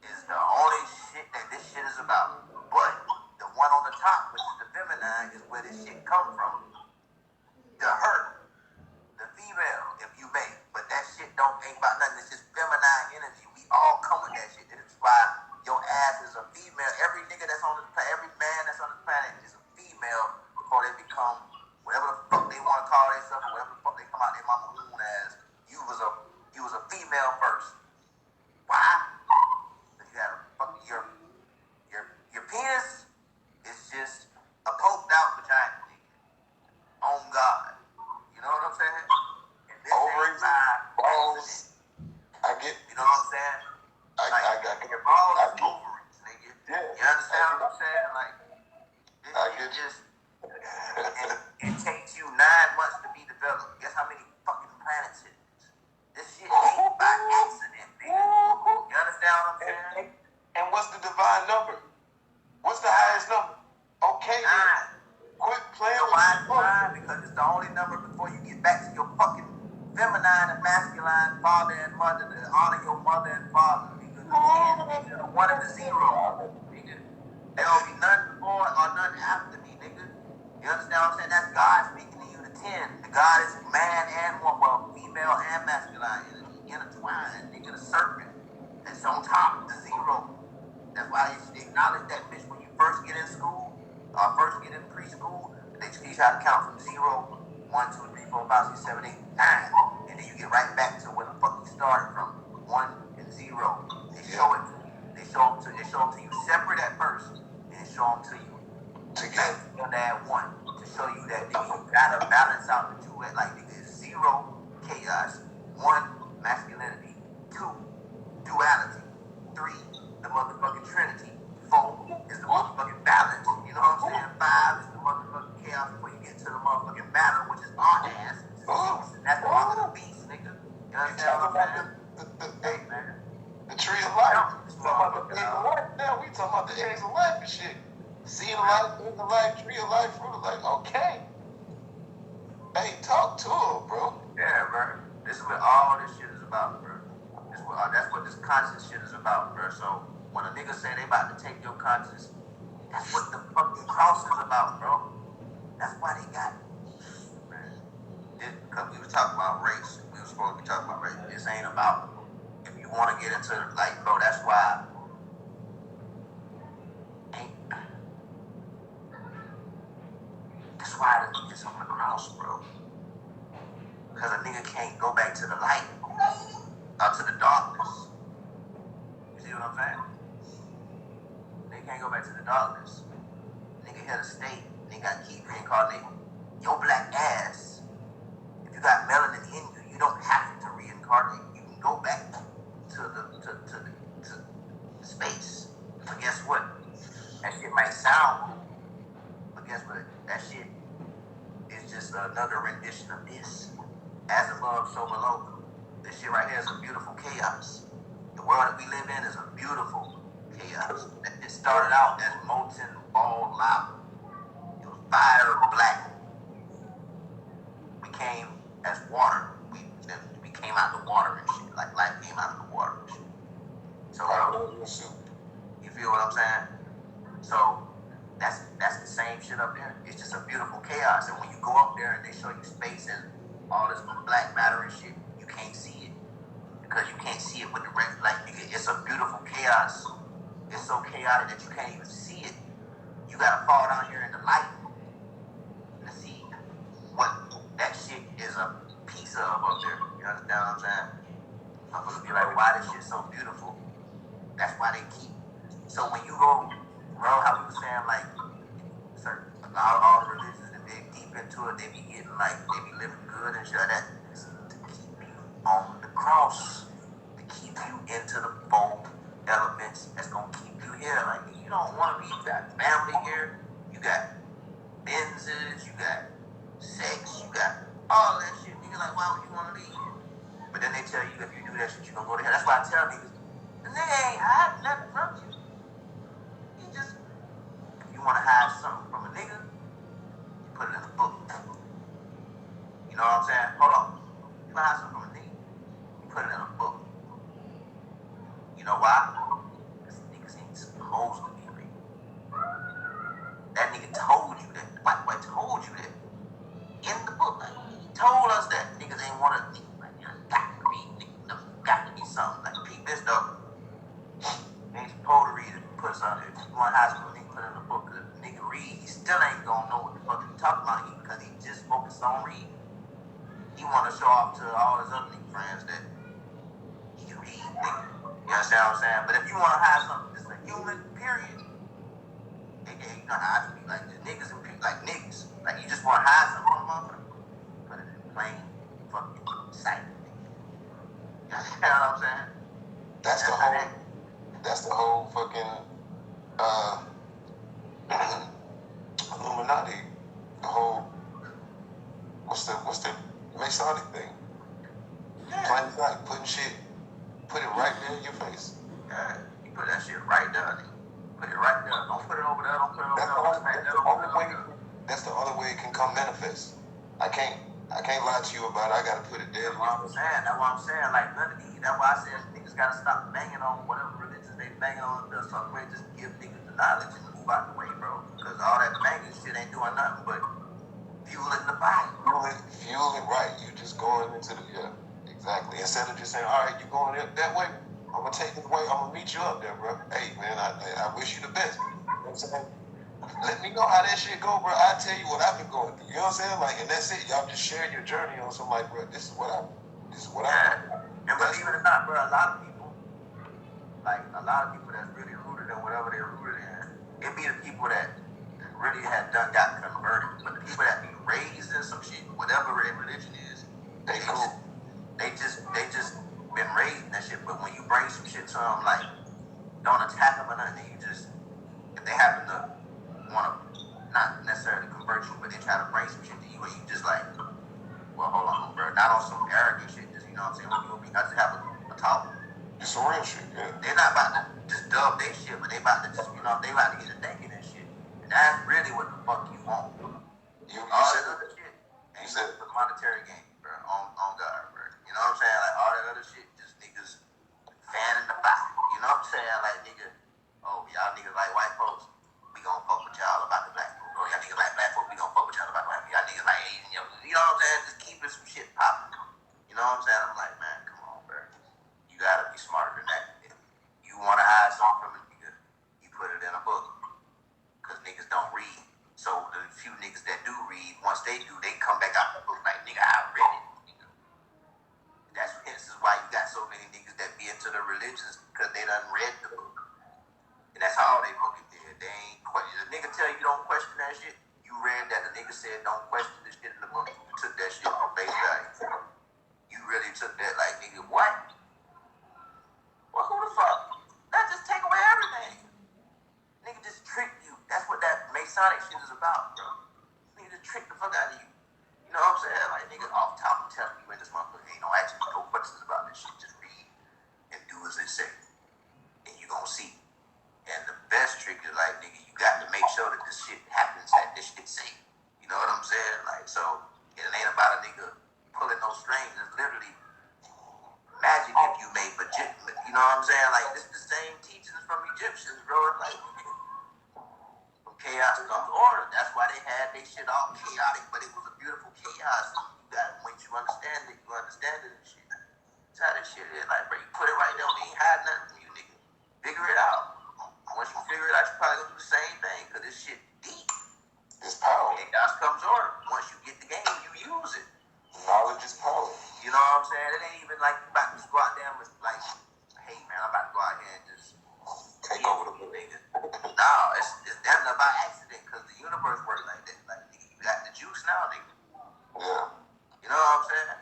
is the only shit that this shit is about. But the one on the top, which is the feminine, is where this shit come from. The hurt, the female, if you may. But that shit ain't about nothing. It's just feminine energy. We all come with that shit. That's why your ass is a female. Every nigga that's on this planet, every man that's on this planet is a female before they become whatever the fuck they want to call themselves, whatever the fuck they come out their mama womb as. You was a female first. Why? Because you got a fucking your penis is just a poked out vagina, nigga. On God. You know what I'm saying? And this ovaries, balls. I get. You know what I'm saying? I got your balls is ovaries, nigga. Yeah. You understand what I'm saying? Like, it just it takes you 9 months to be developed. Guess how many fucking planets it is? This shit ain't by accident, nigga. You understand what I'm saying? And what's the divine number? What's the highest number? Okay, 9. Quit playing You know with why it's 9? Because it's the only number before you get back to your fucking feminine and masculine father and mother to honor your mother and father. Because the 1 and the 0, nigga. There'll be none before or none after me, nigga. You understand what I'm saying? That's God speaking to you, the 10. The God is man and woman, well, female and masculine energy intertwined, nigga. The serpent that's on top, the 0. That's why you should acknowledge that bitch when you first get in school, first get in preschool. They teach you how to count from 0, 1, 2, 3, 4, 5, 6, 7, 8, 9. And then you get right back to where the fuck you started from. 1 and 0. They show it to you. They show them to you separate at first, and show them to you together. That 1 to show you that nigga, you gotta balance out the two. Like nigga, it's 0 chaos, 1 masculinity, 2 duality, 3 the motherfucking trinity, 4 is the motherfucking balance. You know what I'm saying? 5 is the motherfucking chaos before you get to the motherfucking battle, which is our ass. 6, and that's the mark of the beast, nigga. You understand what I'm saying? Hey man. The tree of life. We talking about the egg of life now. We talking about the eggs of life and shit. Seed of life, egg of life, tree of life, fruit of life. Okay. Hey, talk to him, bro. Yeah, bro. This is what all this shit is about, bro. That's what this conscious shit is about, bro. So when a nigga say they about to take your conscious, that's what the fucking cross is about, bro. That's why they got it, man. Because we was talking about race. We were supposed to be talking about race. This ain't about. If you want to get into like, bro, that's why. That's why the niggas on the cross, bro. Because a nigga can't go back to the light, or to the darkness. You see what I'm saying? They can't go back to the darkness. Nigga here to stay. Nigga got to keep reincarnating. Your black ass, if you got melanin in you, you don't have to reincarnate. You can go back to space. But guess what? That shit might sound cool. But guess what? That shit is just another rendition of this. As above, so below. This shit right here is a beautiful chaos. The world that we live in is a beautiful chaos. It started out as molten ball lava. It was fire black. We came as water. We came out the water and shit. Like life came out of the water and shit. So you feel what I'm saying? So that's the same shit up there. It's just a beautiful chaos. And when you go up there and they show you space and all this black matter and shit, you can't see it. Because you can't see it with the red light. It's a beautiful chaos. It's so chaotic that you can't even see it. You gotta fall down here in the light to see what that shit is a piece of up there. You understand what I'm saying? I'm gonna be like, why this shit so beautiful? That's why they keep. So when you go, bro, how we was saying like, all the religions that they deep into it, they be getting like, they be living good and shit like that. It's to keep you on the cross, to keep you into the four elements that's gonna keep you here. Like you don't want to be. You got family here, you got Benzes, you got sex, you got all that shit. Nigga, like why would you want to leave? But then they tell you if you do that shit, you gonna go to hell. That's why I tell niggas, the nigga ain't hiding nothing from you. He just, if you want to hide something from a nigga, you put it in a book. You know what I'm saying? Hold on. You want to hide something from a nigga, you put it in a book. You know why? Because niggas ain't supposed to be real. That nigga told you that. The white boy told you that. In the book, like, he told us that niggas ain't want to, like, you got to be, niggas got to be something. Like, peep this though. Ain't supposed to read it, put something. If you want to hide something, put it in the book. Because if the nigga read, he still ain't gonna know what the fuck he talking about because he just focused on reading. He want to show off to all his other nigga friends that he can read, nigga. You understand what I'm saying? But if you want to hide something that's a human, period, aka you know how I speak, like the niggas and people, like niggas. Like you just want to hide something from a motherfucker, put it in plain fucking sight. You understand what I'm saying? That's the whole fucking Illuminati. The whole what's the Masonic thing? Yeah. Plain sight, put it right there in your face. Yeah, you put that shit right there. Put it right there. Don't put it over there. Don't put it over there. That's the only way it can come manifest. I can't lie to you about it. I gotta put it there. That's what I'm saying. Like none of these. That's why I said niggas gotta stop banging on whatever religions they banging on. Some way just give niggas the knowledge and move out the way, bro. Because all that banging shit ain't doing nothing but fueling the fire. Fueling, right. You just going into the exactly. Instead of just saying, all right, you going that way, I'm gonna take it away. I'm gonna meet you up there, bro. Hey man, I wish you the best. You know what I'm saying? Let me know how that shit go, bro. I'll tell you what I've been going through. You know what I'm saying? Like, and that's it. Y'all just share your journey on some like, bro, this is what I And believe it or not, bro, a lot of people that's really rooted in whatever they're rooted in, it be the people that really got converted. But the people that be raised in some shit, whatever their religion is, they just been raised in that shit. But when you bring some shit to them, like, don't attack them or nothing, you just, if they happen to want to not necessarily convert you, but they try to bring some shit to you, and you just like, well, hold on, bro, not on some arrogant shit, just, you know what I'm saying? I just have a talk. It's some real shit, yeah. They're not about to just dub their shit, but they about to just, you know, they about to get to thinking and shit. And that's really what the fuck you want. All that other shit ain't just the monetary game, bro, on God, bro. You know what I'm saying? Like, all that other shit, just niggas fanning the fire. You know what I'm saying? Like, nigga, oh, y'all niggas like white folks, we gonna fuck with y'all about the black folks. Oh, y'all niggas like black folks, we gonna fuck with y'all about black folks. Y'all niggas like Asian, you know what I'm saying? Just keeping some shit popping. You know what I'm saying? I'm like, man, come on, bro. You gotta be smarter than that. If you wanna hide something from a nigga, you put it in a book. Cause niggas don't read. So the few niggas that do read, once they do, they come back out the book like, nigga, I read it. This is why you got so many niggas that be into the religions, because they done read the book. And that's all they fucking did. They ain't question. The nigga tell you don't question that shit, you read that. The nigga said don't question this shit in the book. You took that shit on face value. You really took that like, nigga, what? Well, who the fuck? That just take away everything. Nigga just trick you. That's what that Masonic shit is about, bro. Nigga just trick the fuck out of you. You know what I'm saying? Like, nigga, off top, I'm telling you in this motherfucker, ain't no asking no questions about this shit. Just read and do as they say. And you gonna see. finesse trick is like, nigga, you got to make sure that this shit happens at this shit safe. You know what I'm saying? Like, so it ain't about a nigga pulling no strings. It's literally magic if you made legit. You know what I'm saying? Like, this is the same teachings from Egyptians, bro. It's like, from chaos comes order. That's why they had their shit all chaotic, but it was a beautiful chaos. You got, once you understand it, you understand it and shit. That's how this shit is. Like, bro, you put it right there, we ain't hiding nothing from you, nigga. Figure it out. Once you figure it out, you probably gonna do the same thing, because this shit deep. It's power. Chaos comes order. Once you get the game, you use it. Knowledge is power. You know what I'm saying? It ain't even like you about to just go out there and like, hey man, I'm about to go out here and just Take over the world. nigga. No, it's damn near by accident, because the universe works like that. Like, nigga, you got the juice now, nigga. Yeah. You know what I'm saying?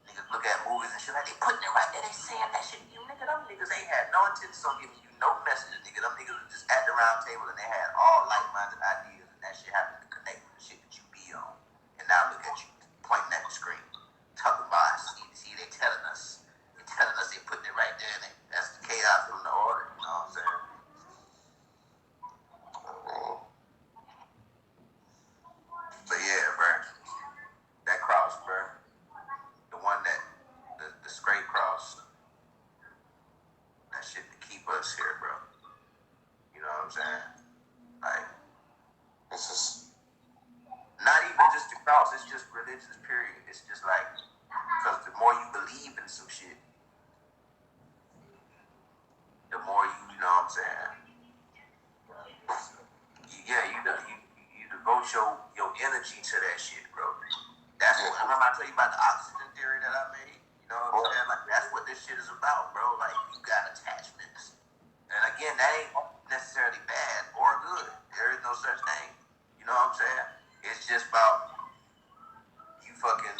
Niggas look at movies and shit like they putting it right there, they saying that shit. You nigga, them niggas ain't had no intention on giving you no message, nigga. Them niggas was just at the round table and they had all like-minded ideas, and that shit happened to connect with the shit that you be on. And now look at you pointing at the screen, talking about, see, they telling us they putting it right there, and that's the chaos from the order. You know what I'm saying? But yeah, bro, that cross, bro, the one that the straight cross, that shit to keep us here, bro. You know what I'm saying? Like, It's just, not even just the cross, it's just religious, period. It's just like, because the more you believe in some shit, the more you know what I'm saying? You devote your energy to that shit, bro. That's what, remember I told you about the oxygen theory that I made? You know what I'm saying? Like, that's what this shit is about, bro. Like, you got attachments. And again, that ain't necessarily bad or good. There is no such thing. You know what I'm saying? It's just about you fucking,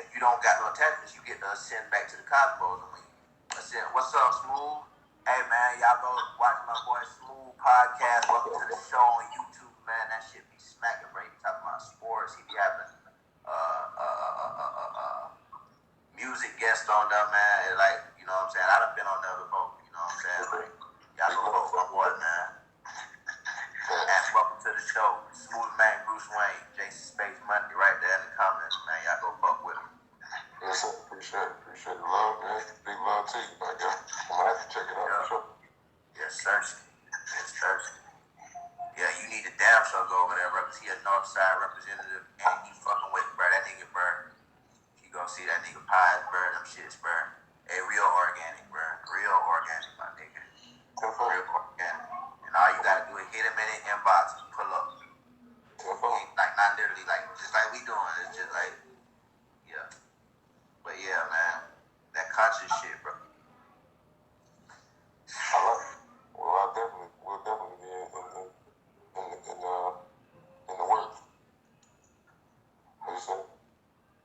if you don't got no attachments, you get to ascend back to the cosmos. I mean, ascend. What's up, Smooth? Hey, man, y'all go watch my boy Smooth podcast. Welcome to the show on YouTube, man. That shit be smacking, bro. He be talking about sports. He be having music guests on there, man. And like, you know what I'm saying? I done been on there before. You know what I'm saying? Like, y'all go vote for my boy, man. And welcome to the show. Smooth man, Bruce Wayne, Jason Space Monday, right there in the comments, man. Y'all go fuck with him. yes, sir. Appreciate the love, man. Big love to you, my guy. I'm gonna have to check it out for sure. Yes, sir. Yes, sir. Yeah, you need to damn sure go over there, bro, because he a Northside representative, and he fucking with, bro, that nigga, bro. You gonna see that nigga pies, bro, them shits, bro. Hey, real organic, bro. Real organic, my nigga. Real organic. And all you gotta do is hit him in the inbox and pull up. Like, not literally, like, just like we doing. It's just like, yeah. But yeah, man. That conscious shit, bro. I like it. Well, we'll definitely be in the works. What you say?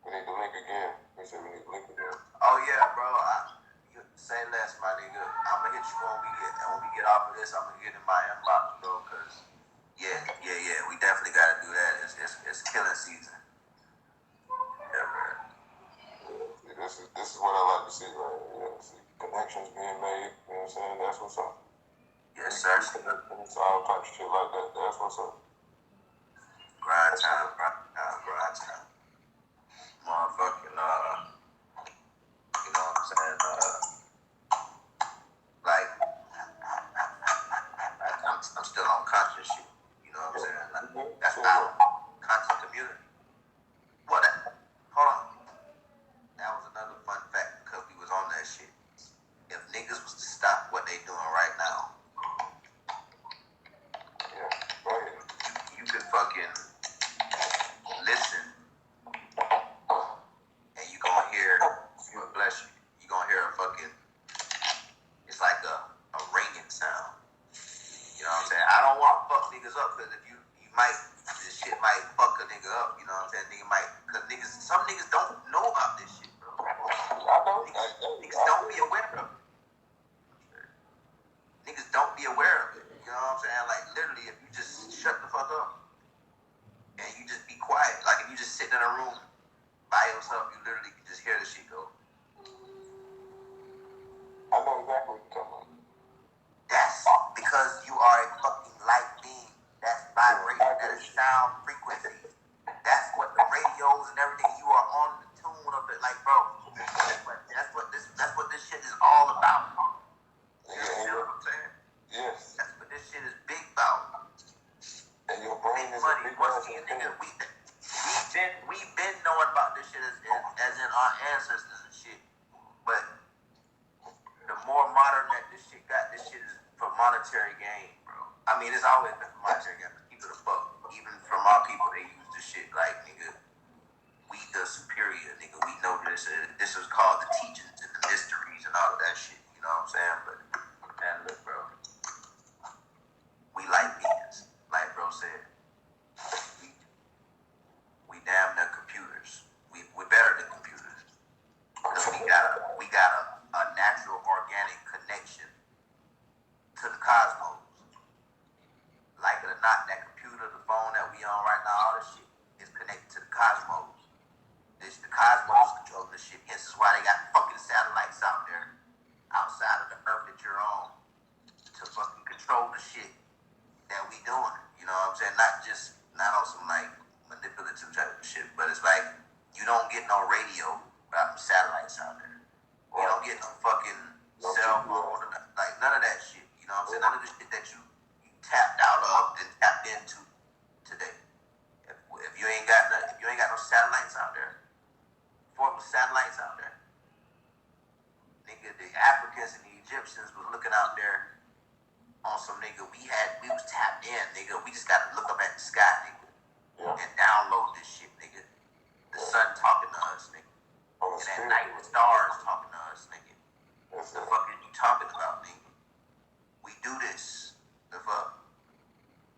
We need to link again. We said we need to link again. Oh yeah, bro. You say less, my nigga. I'm gonna hit you when we get off of this. I'm gonna get in my inbox, bro. Cause yeah. We definitely gotta do that. It's killing season. Yeah, bro. Yeah, this is what I like to see, right? You know, see connections being made. You know what I'm saying? That's what's up. Yes, sir. It's all types of shit like that. That's what's up. Grind time. Motherfucking, you know what I'm saying? Like, I'm still on conscious shit. You know what I'm saying? Like, that's our conscious community. What? Hold on. That was another fun fact because we was on that shit. If niggas was to stop what they doing right now, Yeah, go ahead. you can fucking ancestors and shit. But the more modern that this shit got, this shit is for monetary gain, bro. I mean, it's always been for monetary gain. Keep it a buck. Even from our people, they use this shit like, nigga, we the superior, nigga. We know this. This is called the teachings and the mysteries and all of that shit. You know what I'm saying? But man, look, bro, we like beings, like bro said. We damn near computers. We're better than computers because we got a natural organic connection to the cosmos. Like it or not, that computer, the phone that we on right now, all this shit is connected to the cosmos. The cosmos control this shit. Hence is why they got fucking satellites out there, outside of the earth that you're on, to fucking control the shit that we doing. You know what I'm saying? Not on some like manipulative type of shit, but it's like you don't get no radio without the satellites out there. You don't get no fucking cell phone, like none of that shit. You know what I'm saying? None of the shit that you tapped out of and tapped into today. If you ain't got no satellites out there, before it was satellites out there, nigga, the Africans and the Egyptians was looking out there on some nigga. We was tapped in, nigga. We just gotta look up at the sky, nigga, and download this shit, nigga. The sun talking to us, nigga. And at night the stars talking to us, nigga. What the fuck are you talking about, nigga? We do this. The fuck.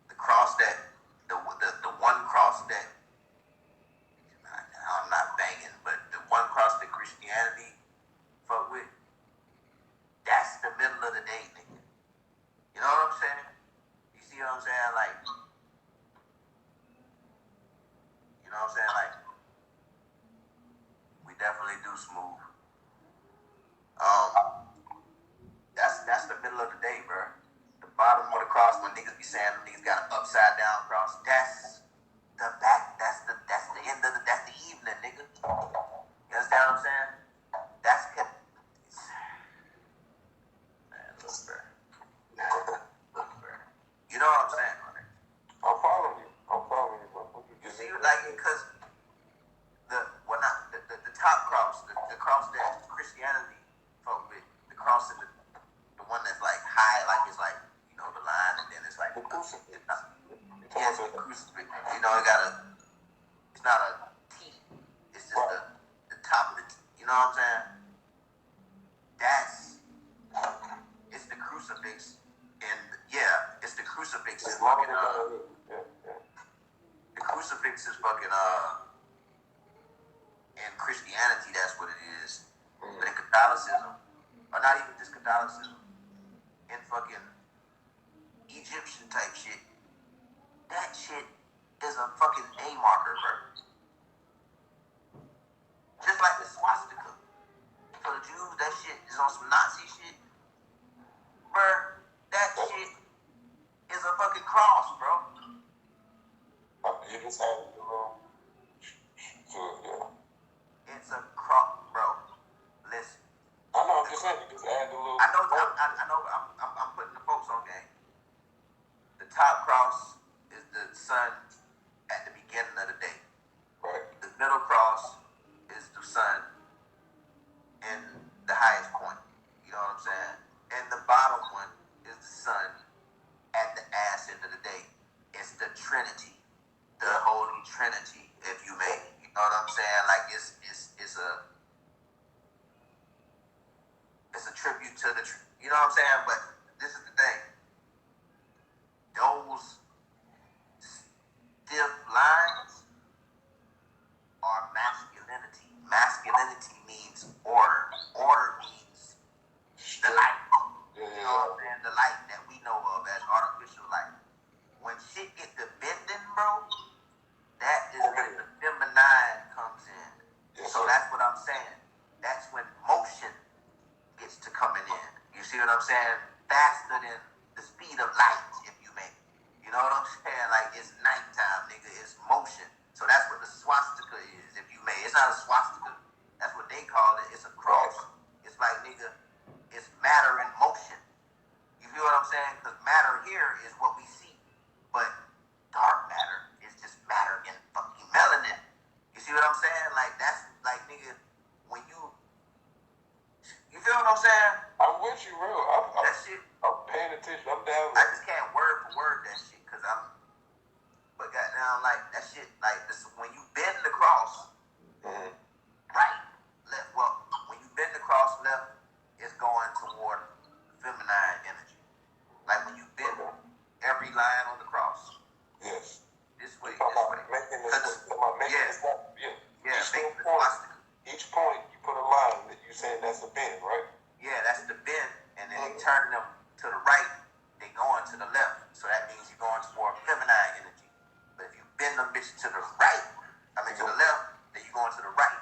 The cross that, the one cross that, I'm not banging, but the one cross that Christianity fuck with, that's the middle of the day, nigga. You know what I'm saying? You see what I'm saying? Like, you know what I'm saying? Like, we definitely do smooth. That's the middle of the day, bro. The bottom of the cross, when niggas be saying niggas got an upside down cross, that's the end of that's the evening, nigga. You understand what I'm saying? That's man, look, bro. You know what I'm saying, right? I'm following you, bro. You see, like, because the top cross, the cross that Christianity fuck with, the cross in the one that's like high, like it's like, you know, the line, and then it's like the crucifix. Yes, the crucifix. You know, it's not a T. It's just the top of the T. You know what I'm saying? It's the crucifix, and it's the crucifix is fucking the crucifix is fucking in Christianity, that's what it is. But in Catholicism, or not even just Catholicism, in fucking Egyptian type shit, that shit is a fucking day marker, bro. Just like the swastika. For the Jews, that shit is on some Nazi shit. Bro, that shit is a fucking cross, bro. You just had it wrong. It's a cross, bro. Listen. I know, I'm just saying, you just add the little. I know, I'm putting the folks on game. The top cross is the sun at the beginning of the day. Right. The middle cross is the sun in the highest point. You know what I'm saying? And the bottom one is the sun at the ass end of the day. It's the Trinity, the Holy Trinity, if you may. You know what I'm saying? Like it's a tribute to the, you know what I'm saying? But this is the thing. Those stiff lines are masculinity. Masculinity means order. Order means the light. You know what I'm saying? The light that we know of as artificial light. When shit get to bending, bro, that is when the feminine comes in. So that's what I'm saying. That's when motion gets to coming in. You see what I'm saying? Faster than the speed of light, if you may. You know what I'm saying? Like, it's nighttime, nigga. It's motion. So that's what the swastika is, if you may. It's not a swastika. That's what they call it. It's a cross. It's like, nigga, it's matter in motion. You feel what I'm saying? Because matter here is what we see. But dark matter is just matter in fucking melanin. You see what I'm saying? Like, that's like, nigga, when attention. I'm down I there. just can't word for word that shit, cause but goddamn, like that shit, like this, when you bend the cross, right, left. Well, when you bend the cross left, it's going toward feminine energy. Like when you bend every line on the cross, Yes. this way, Making this way. Yeah. Each point you put a line that you saying that's a bend, right? Yeah, that's the bend, and then they turn them to the right, they going to the left. So that means you're going toward feminine energy. But if you bend them bitch to the right, to the left, then you're going to the right.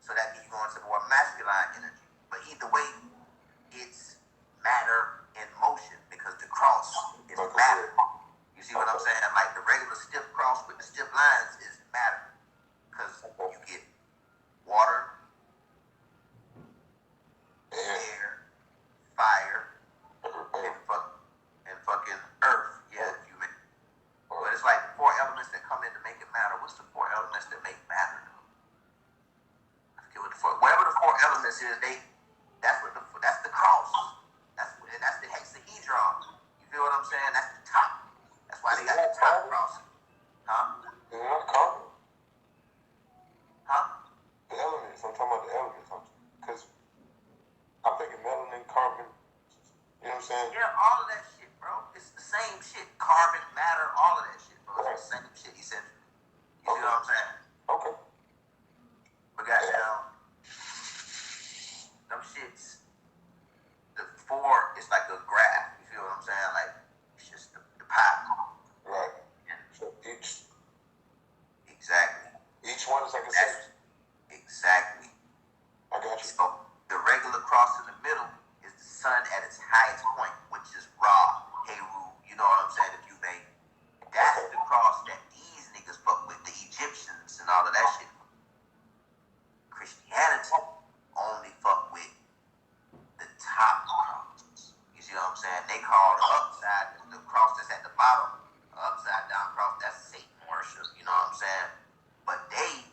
So that means you're going to the more masculine energy. But either way, it's matter in motion because the cross is matter. You see what I'm saying? Like the regular stiff cross with the stiff lines is matter. Because you get water, air, fire, and fucking earth. Yeah, you make. But it's like 4 elements that come in to make it matter. What's the 4 elements that make matter? I forget what the 4. Whatever the 4 elements is, that's the cross. That's the hexahedron. You feel what I'm saying? That's the top. That's why they got the top cross. Huh? They're not carbon. Huh? The elements. I'm talking about the elements. Because I'm thinking melanin, carbon. You know what I'm saying? Yeah, all of that shit, bro. It's the same shit. Carbon, matter, all of that shit, bro. It's the same shit. He said, you see what I'm saying? Okay. But goddamn, them shits, the 4 is like a graph. You feel what I'm saying? Like, it's just the pie. Right. Yeah. So each one is like a section. Exactly. I got you. So the regular cross in the middle is the sun at its highest point, which is Ra, Heru, you know what I'm saying, if you may. That's the cross that these niggas fuck with, the Egyptians and all of that shit. Christianity only fuck with the top cross. You see what I'm saying? They call the upside, the cross that's at the bottom, the upside down cross, that's Satan worship, you know what I'm saying? But they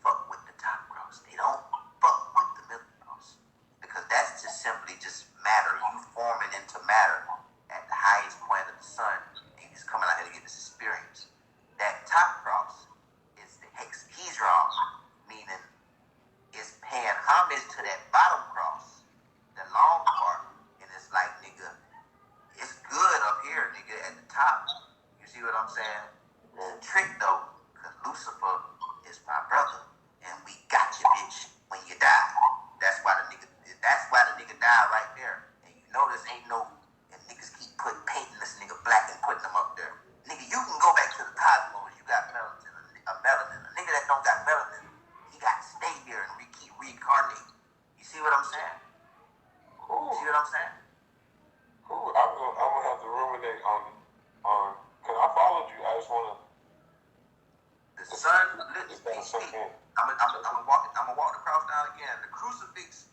fuck with the top cross. They don't fuck with the middle cross. Because that's just simply just matter. You forming into matter at the highest point of the sun. And you just coming out here to get this experience. That top cross is the hexahedron, meaning it's paying homage to that bottom cross, the long part. And it's like, nigga, it's good up here, nigga, at the top. You see what I'm saying? It's a trick though, because Lucifer is my brother, and we got you, bitch, when you die. That's why the nigga died right there. And you notice ain't no, and niggas keep painting this nigga black and putting him up there. Nigga, you can go back to the cosmos, you got melanin. A nigga that don't got melanin, he got to stay here and keep reincarnating. You see what I'm saying? Cool. You see what I'm saying? Cool. I'm gonna have to ruminate on because I followed you. I just wanna. The sun, I'm gonna walk the cross down again. The crucifix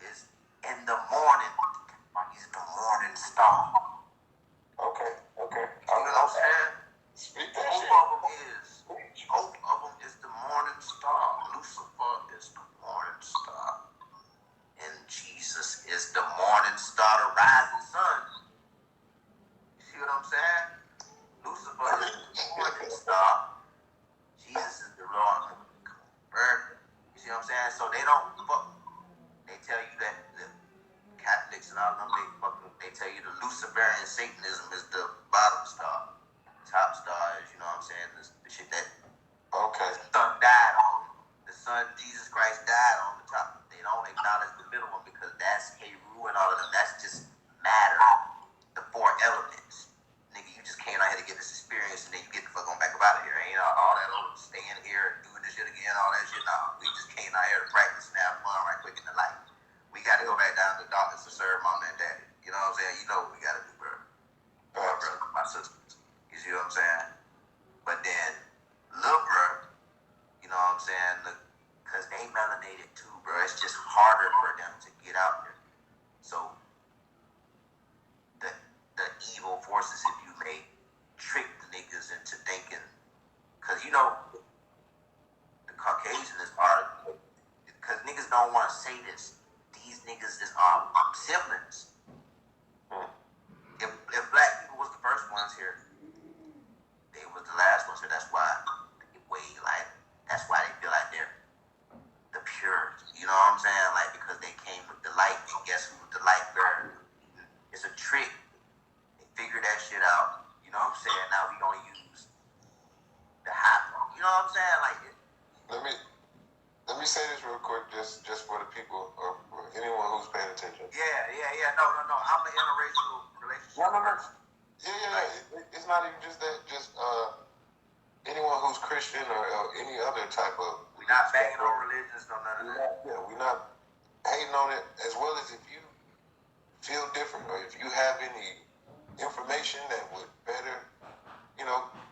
is in the morning. He's the morning star. Okay. You know what I'm saying? Speak that Both shit. of them is the morning star. Lucifer is the morning star. And Jesus is the morning star, the rising sun. You see what I'm saying? Lucifer is the morning star. Jesus is the Lord. You see what I'm saying? So they don't fuck. They tell you that the Catholics and all of them, they tell you the Luciferian Satanism is the bottom star. Top star is, you know what I'm saying, the shit that the sun died on. The son, Jesus Christ, died on the top. They don't acknowledge the middle one because that's Heru and all of them. That's just matter. The 4 elements. Nigga, you just came out here to get this experience and then you get the fuck on back up out of here. Ain't all that old staying here and doing this shit again, all that shit. No, we just came out here to practice and have fun right quick in the life. We got to go back down to the darkness to serve mama and daddy. You know what I'm saying? You know what we got to do, bro. My brother, my sister. I'm an interracial relationship person. It's not even just that. Just anyone who's Christian or any other type of. We're not banging on religions, no none of that. We're not hating on it. As well as if you feel different or if you have any information that would better,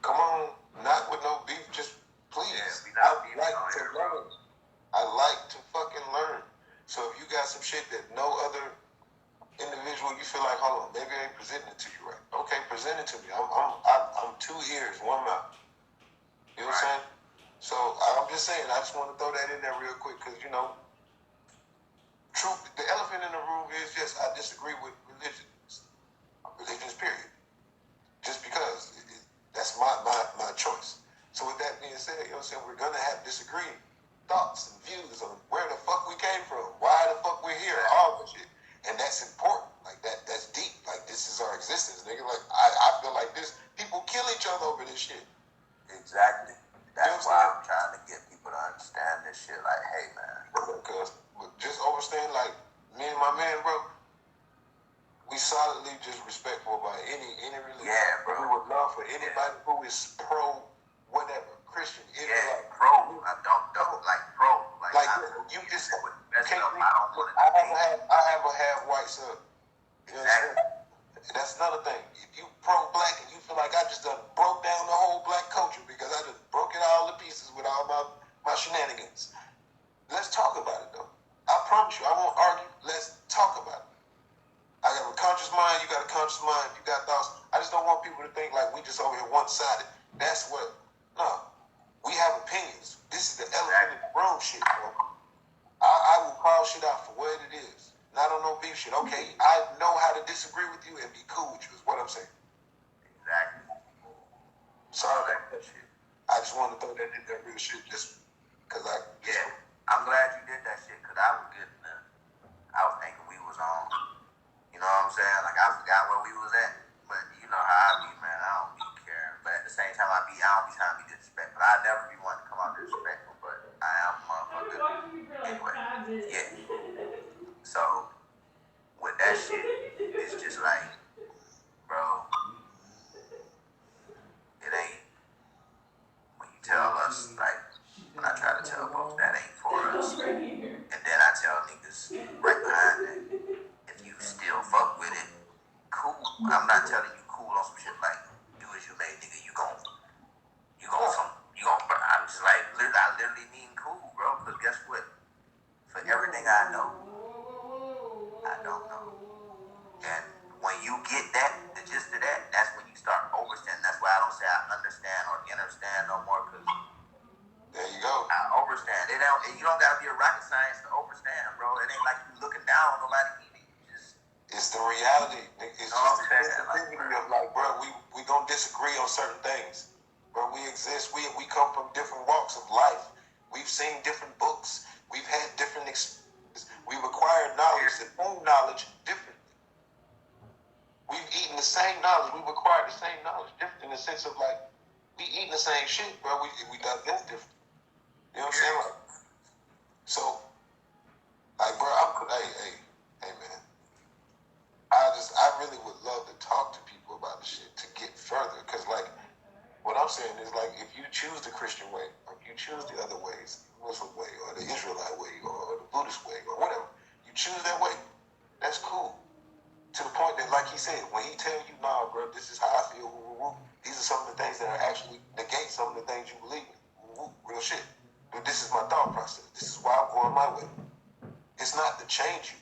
come on, not with no beef, just please. Yeah, we not beefing on here, bro. I like to fucking learn. So if you got some shit that no other individual you feel like, hold on, maybe I ain't presenting it to you right. Okay, present it to me. I'm 2 ears, 1 mouth. You know what I'm saying? So I'm just saying, I just want to throw that in there real quick because truth. The elephant in the room is just I disagree with religions, period. Just because that's my choice. So with that being said, we're gonna have disagreeing thoughts and views on where the fuck we came from, why the fuck we're here, all that shit. And that's important. Like that's deep. Like this is our existence, nigga. Like I feel like this. People kill each other over this shit. Exactly. That's why I'm trying to get people to understand this shit. Like, hey, man. Because just understand, like me and my man, bro. We solidly just respectful about any religion. Yeah, bro. We would love for anybody who is pro whatever, Christian, Israelite. Yeah, pro. I don't like pro. Like you just can't. I have a half white son. Exactly. That's another thing. If you pro black and you feel like I just done broke down the whole black culture because I just broke it all to pieces with all my shenanigans. Let's talk about it though. I promise you, I won't argue. Let's talk about it. I got a conscious mind, you got a conscious mind, you got thoughts. I just don't want people to think like we just over here one-sided. That's what, no. We have opinions. This is the elephant in the room shit, bro. I will call shit out for what it is. Not on no beef shit. Okay, I know how to disagree with you and be cool with you is what I'm saying. Exactly. Sorry about that shit. I just wanted to throw that in there real shit just because I'm glad you did that shit because I was thinking we was on. You know what I'm saying? Like, I forgot where we was at. But you know how I be, man. I don't be caring. But at the same time, I don't be trying to be disrespectful. I never be wanting to come out disrespectful, but I am a motherfucker. Anyway, yeah. So, with that shit, it's just like, bro, it ain't, when you tell us, like, when I try to tell folks that ain't for us, and then I tell niggas right behind that, if you still fuck with it, cool. I'm not telling you cool on some shit like do as you may, nigga. I'm just like, I literally mean cool, bro. Because guess what? For everything I know, I don't know. And when you get the gist of that, that's when you start overstanding. That's why I don't say I understand or understand no more. Because there you go. I overstand. You don't gotta be a rocket science to overstand, bro. It ain't like you looking down on nobody. It's the reality. It's just the sensitivity of like, bro, we gonna disagree on certain things. Bro, we exist. We come from different walks of life. We've seen different books. We've had different experiences. We've acquired knowledge and own knowledge differently. We've eaten the same knowledge. We've acquired the same knowledge different in the sense of like, we eating the same shit, bro. We digest different. You know what I'm saying? Like, so, like, bro, hey, man. I really would love to talk to people about this shit to get further. Because, like, what I'm saying is, like, if you choose the Christian way, or if you choose the other ways, the Muslim way, or the Israelite way, or the Buddhist way, or whatever, you choose that way, that's cool. To the point that, like he said, when he tell you, nah, bro, this is how I feel, these are some of the things that are actually negate some of the things you believe in. Real shit. But this is my thought process. This is why I'm going my way. It's not to change you.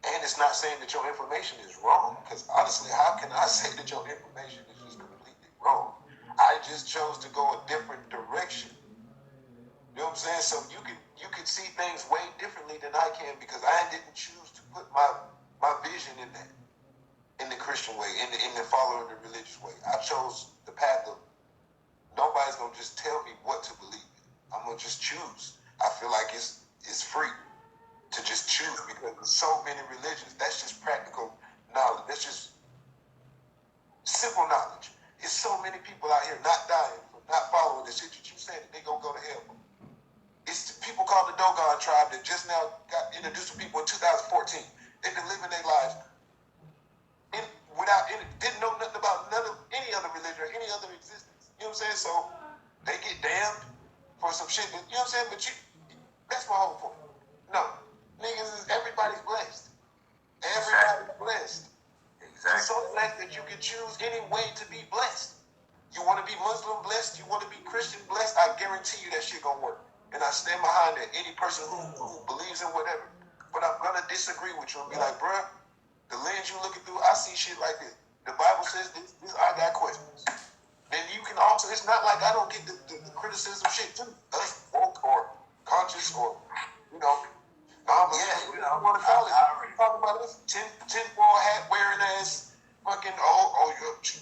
And it's not saying that your information is wrong, because honestly, how can I say that your information is just completely wrong? I just chose to go a different direction. You know what I'm saying? So you can see things way differently than I can because I didn't choose to put my vision in that, in the Christian way, in the following the religious way. I chose the path of nobody's gonna just tell me what to believe in. I'm gonna just choose. I feel like it's free to just choose because there's so many religions. That's just practical knowledge. That's just simple knowledge. There's so many people out here not dying from not following the shit that you said that they gonna go to hell. It's the people called the Dogon tribe that just now got introduced to people in 2014. They've been living their lives what I'm saying? So they get damned for some shit. You know what I'm saying? But that's my whole point. No, niggas, everybody's blessed. Everybody's blessed. Exactly. You're so blessed that you can choose any way to be blessed. You want to be Muslim blessed? You want to be Christian blessed? I guarantee you that shit gonna work. And I stand behind that. Any person who believes in whatever. But I'm gonna disagree with you and be like, bruh, the lens you looking through, I see shit like this. The Bible says this, I got questions. Then you can also, it's not like I don't get the criticism shit too. Us woke or conscious or, you know, I want to call it. I talking about this tinfoil hat wearing ass fucking,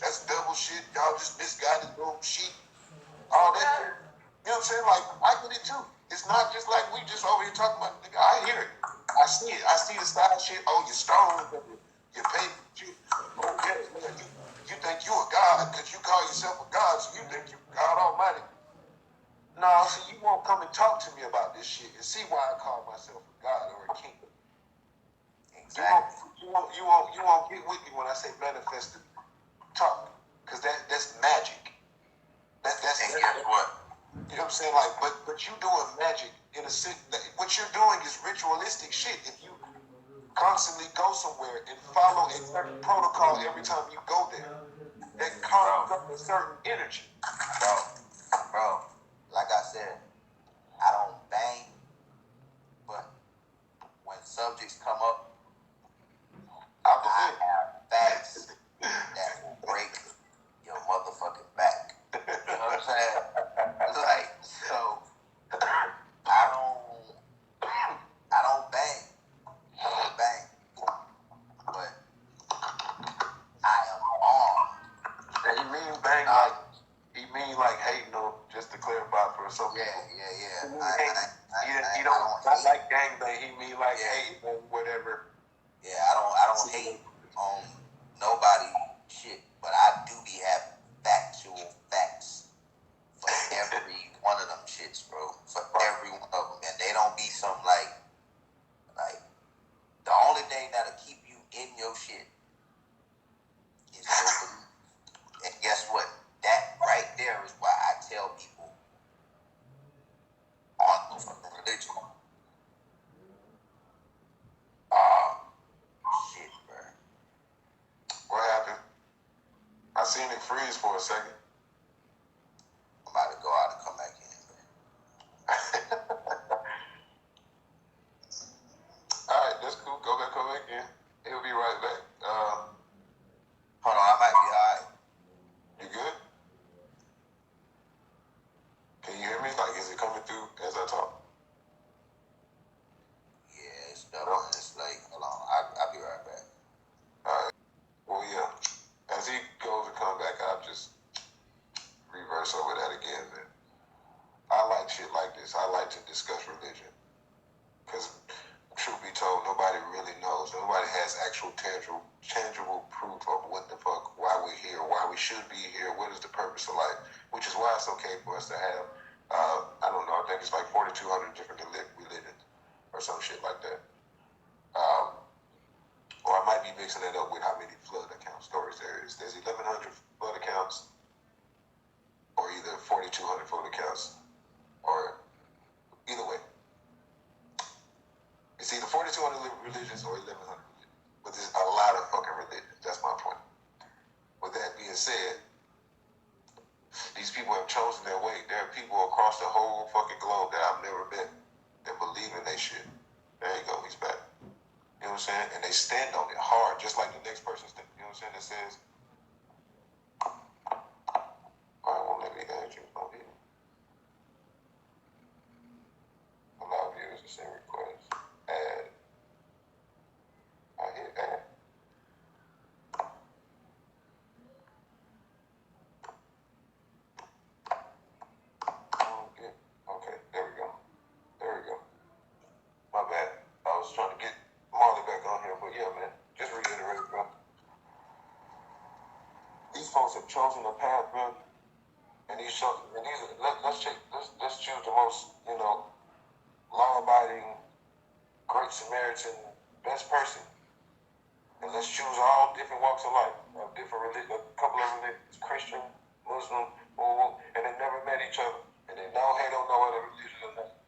that's double shit. Y'all just misguided little shit. All that shit. You know what I'm saying? Like, I get it too. It's not just like we just over here talking about, nigga, I hear it. I see it. I see the style shit. Oh, you're strong. You're paid. Okay, man, you think you a god because you call yourself a god, so you think you God Almighty. No, so you won't come and talk to me about this shit and see why I call myself a god or a king. Exactly. You won't get with me when I say manifested talk, because that's magic. That's and guess what? You know what I'm saying? Like, but you doing magic in a sense. What you're doing is ritualistic shit. If you constantly go somewhere and follow a certain protocol every time you go there, that comes up a certain energy. Bro, like I said, I don't bang, but when subjects come up, I have facts that will break your motherfucking back. You know what I'm saying? Like, so I don't bang. I don't bang. But I am armed. And he mean like hating on, just to clarify for some people. Yeah. He don't like gangbang. He mean like hating on whatever. Yeah, I don't hate on nobody shit, but I do be having factual facts for every one of them shits, bro. For every one of them, and they don't be some like the only thing that'll keep you in your shit is your belief. And guess what? That right there is why I tell people on the fucking religion. Shit, bro. What happened? I seen it freeze for a second. I'm about to go out and come back in, man. Alright, that's cool. Come back in. He'll be right back. Hold on, I might be alright. You good? Can you hear me? Like, is it coming through as I talk? Yeah, it's double. It's like, hold on, I'll be right back. Alright. Well, yeah. As he goes to come back, I'll just reverse over that again, man. I like shit like this. I like to discuss religion. Because, truth be told, nobody really knows. Nobody has actual tangible proof of what the fuck, why we're here, why we should be here, what is the purpose of life. Which is why it's okay for us to have, I don't know, I think it's like 4,200 different religions or some shit like that. Or I might be mixing it up with how many flood account stories there is. There's 1,100 flood accounts, or either 4,200 flood accounts, or either way. It's either 4,200 religions or 1,100 religions. But there's a lot of fucking religions. That's my point. With that being said, these people have chosen their way. There are people across the whole fucking globe that I've never met that believe in that shit. There you go, he's back. You know what I'm saying? And they stand on it hard, just like the next person, you know what I'm saying, that says, I won't let me add you. Allow viewers to send requests. Add. I hit add. Okay, there we go. My bad. I was trying to get Marley back on here, but yeah, man. Just reiterate, bro. These folks have chosen a path, bro. And let's choose the most, law-abiding, great Samaritan, best person. And let's choose all different walks of life, of different religions, a couple of religions, Christian, Muslim, and they never met each other, and they don't know other religion or nothing.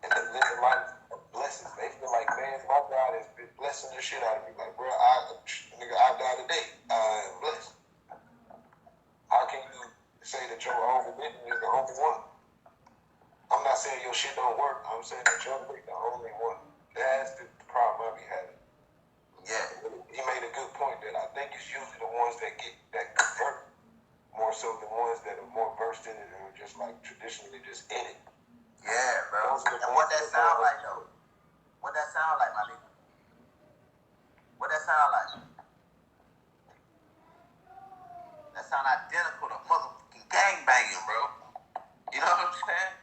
And they live a life of blessings. They feel like, man, my God has been blessing the shit out of me. Like, bro, I die today. I am blessed. How can you say that your only religion is the only one? I'm not saying your shit don't work. I'm saying that you're the only one. That's the problem I be having. Yeah. He made a good point that I think it's usually the ones that convert more so than ones that are more versed in it and are just like traditionally just in it. Yeah, bro. And what that sound like though? What that sound like, my nigga? What that sound like? That sound identical to motherfucking gangbanging, bro. You know what I'm saying?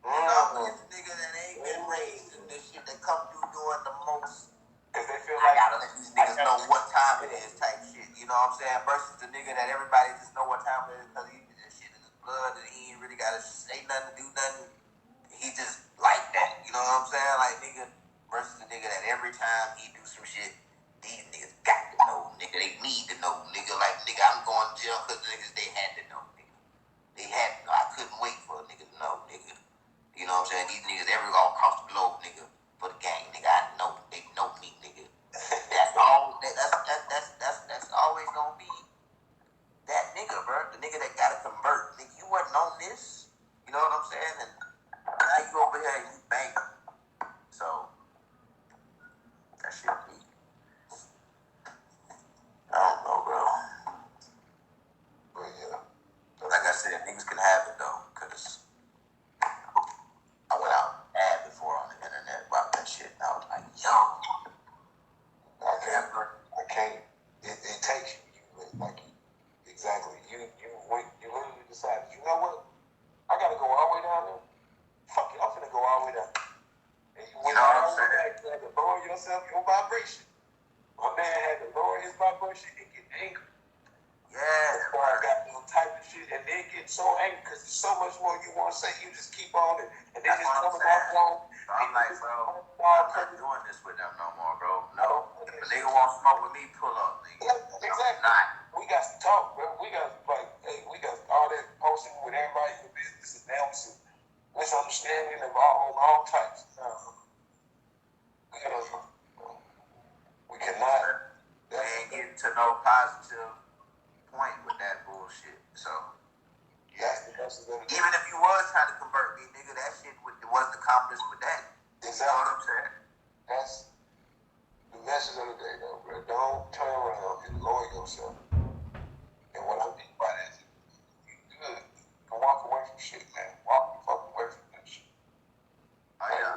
You know, it's nigga that ain't been raised in this shit that come through doing the most. Cause they feel like I gotta let these niggas know what time it is type shit. You know what I'm saying? Versus the nigga that everybody just know what time it is because he that shit in his blood and he ain't really gotta say nothing, do nothing. He just like that. You know what I'm saying? Like nigga versus the nigga that every time he do some shit, these niggas got to know, nigga. They need to know, nigga. Like nigga, I'm going to jail because niggas they had to know, nigga. They had to know. I couldn't wait for a nigga to know, nigga. You know what I'm saying? These niggas all across the globe, nigga, for the gang, nigga. I know they know me, nigga. That's all. That's always gonna be that nigga, bro. The nigga that gotta convert. Nigga, you wasn't on this. You know what I'm saying? And now you over here and you banging. So that shit be. I don't know, bro. But yeah, like I said, niggas can have it though, cause I went out ad before on the internet about that shit, and I was like, yo, I can't. It takes you. Like exactly. You literally decided. You know what? I gotta go all the way down there. Fuck it, I'm finna go all the way down. And you went all the way back. You had to lower yourself, your vibration. My man had to lower his vibration and get angry. yeah, before I got no type of shit, and then get so angry because there's so much more you want to say. You just keep on it, and then just coming off wrong. So I'm like, bro, I'm not doing this with them no more, bro. No, if a nigga want to smoke with me, pull up, nigga. Yeah, exactly. We got to talk, bro. We got like, hey, we got all that posting with everybody in the business announcing misunderstanding of all types. We cannot. We ain't getting to no positive point with that bullshit. So that's the message of the day. even if you was trying to convert me, nigga, that shit wasn't accomplished with that. Exactly. You know what I'm saying? That's the message of the day, though, bro. Don't turn around and lower yourself. And what I mean by that is, you good. You can walk away from shit, man. Walk the fuck away from that shit. Oh yeah.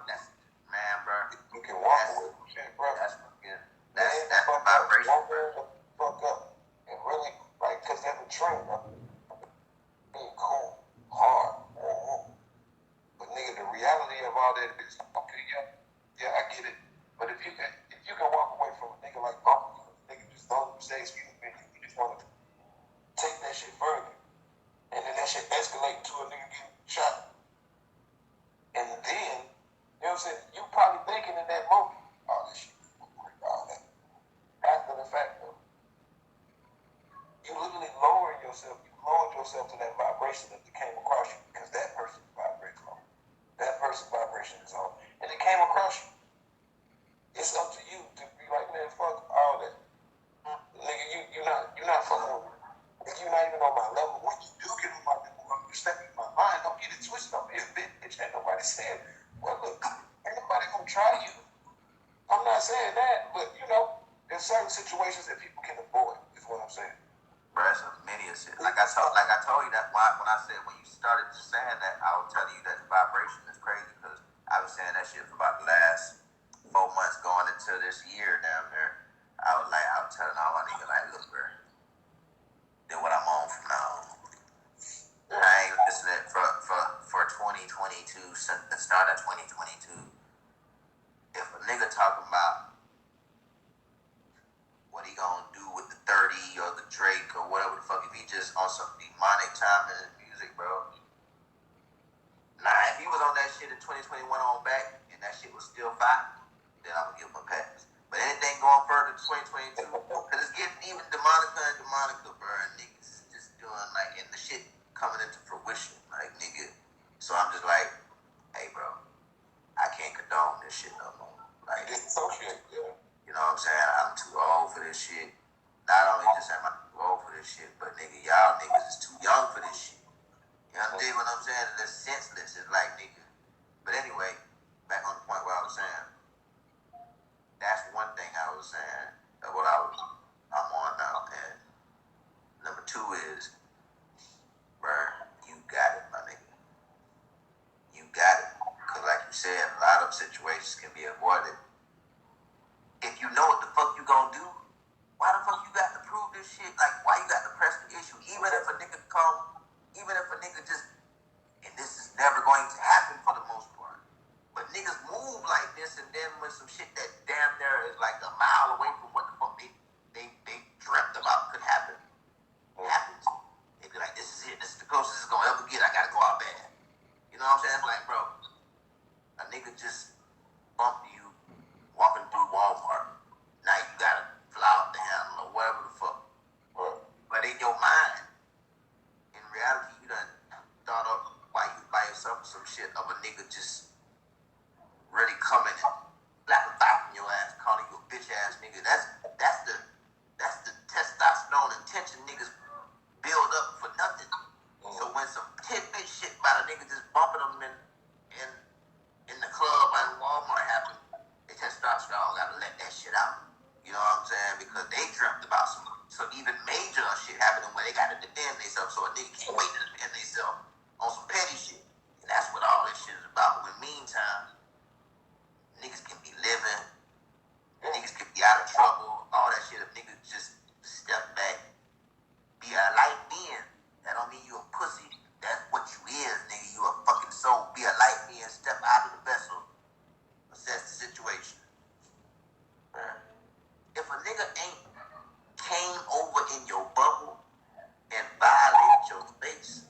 That's man, bro. You can walk away from shit, bro. That's the vibration, bro. Fuck up. And really, like, cause there's a trend, bro. Being cool, hard, but nigga, the reality of all that is, okay, yeah, I get it. But if you can walk away from a nigga like Bumpy, nigga just don't say excuse me, you just want to take that shit further, and then that shit escalate to a nigga getting shot, and then you know what I'm saying? You probably thinking in that moment, oh, this shit, all that. After the fact, though, you literally lowered yourself to that vibration that came across you because that person's vibration low. That person's vibration is on. And it came across you. It's up to you to be like, man, fuck all that. Nigga, you're not fucking with me. If you're not even on my level, when you do get on my level, you step in my mind, don't get it twisted. I'm here, bitch. Ain't nobody saying, well, look, ain't nobody gonna try you. I'm not saying that, but you know, there's certain situations that people can avoid, is what I'm saying. Bro, that's a many of shit. Like I told you that when I said when you started saying that, I was telling you that the vibration is crazy because I was saying that shit for about the last 4 months going into this year down there. I was telling all my niggas like, look, bro, this what I'm on from now on. I ain't listening for 2022 since the start of 2022. If a nigga talking about what he gonna do with the 30 or the Drake or whatever the fuck, if he just on some demonic time in his music, bro. Nah, if he was on that shit in 2021 on back and that shit was still fire, then I would give him a pass. But anything going further to 2022, because it's getting even demonica, bro, and niggas just this shit. Not only just am I too old for this shit, but nigga, y'all niggas is too young for this shit. You understand what I'm saying? It's senseless. It's like, nigga. But anyway, back on the point where I was saying, that's one thing I was saying. What I'm on now. And number two is, bruh, you got it, my nigga. You got it. Because like you said, a lot of situations can be avoided. If you know what the fuck you gonna do, why the fuck you got to prove this shit? Like, why you got to press the issue? Even if a nigga just, and this is never going to happen for the most part, but niggas move like this, and then when some shit that damn near is like a mile away from what the fuck they dreamt about could happen, it happens. They be like, this is it. This is the closest it's gonna ever get. I gotta go out bad. You know what I'm saying? It's like, bro, a nigga just bumped you walking through Walmart. Now you gotta fly out the handle or whatever the fuck. But in your mind, in reality, you done thought of why you buy yourself some shit of a nigga just really coming and slapping thought in your ass, calling you a bitch ass nigga. That's the testosterone and tension niggas build up for nothing. So when some tidbit shit about a nigga just bumping them in the club and Walmart happen, they testosterone gotta let that shit out. You know what I'm saying? Because they dreamt about some even major shit happening where they gotta defend themselves, so a nigga can't wait to defend themselves on some petty shit. And that's what all this shit is about. When meantime, niggas can be living, niggas can be out of trouble, all that shit. If niggas just step back, be a light being. That don't mean you a pussy. That's what you is, nigga. You a fucking soul. Be a light being. Step out of the vessel. Assess the situation. If a nigga ain't came over in your bubble and violated your space,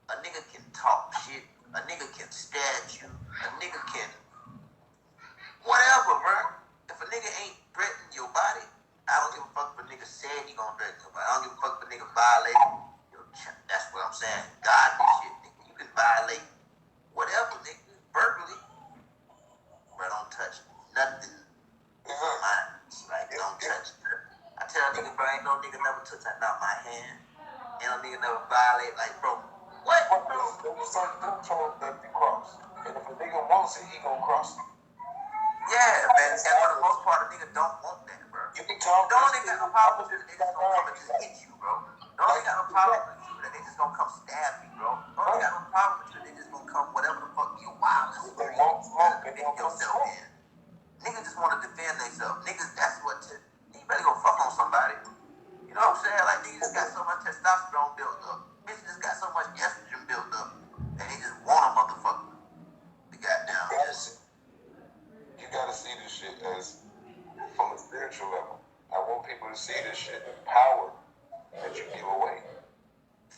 a nigga can talk shit. A nigga can stare at you. A nigga can whatever, bro. If a nigga ain't threatening your body, I don't give a fuck if a nigga said he gonna threaten your body. I don't give a fuck if a nigga violated your chest. That's what I'm saying. God, this shit, nigga. You can violate whatever, nigga, verbally, but don't touch nothing. Mine. Like, don't touch it. I tell a nigga, bro, ain't no nigga never took nothing out my hand. Ain't no nigga never violate. Like, bro, what? There's certain thresholds that you cross. And if a nigga wants it, he gonna cross it. Yeah, man. And for the most part, a nigga don't want that, bro. You can talk. Don't nigga got no problem with it. They just gonna come and just hit you, bro. Don't nigga got no problem with you that they just gonna come stab you, bro. Don't nigga got no problem with you. They just gonna come whatever the fuck you wild and They won't smoke. They defend won't come yourself smoke. in. Niggas just want to defend themselves. Niggas, that's what you better go fuck on somebody. You know what I'm saying? Like, niggas just got so much testosterone built up. Bitches just got so much estrogen built up that they just want a motherfucker. The goddamn just. You gotta see this shit as from a spiritual level. I want people to see this shit, the power that you give away.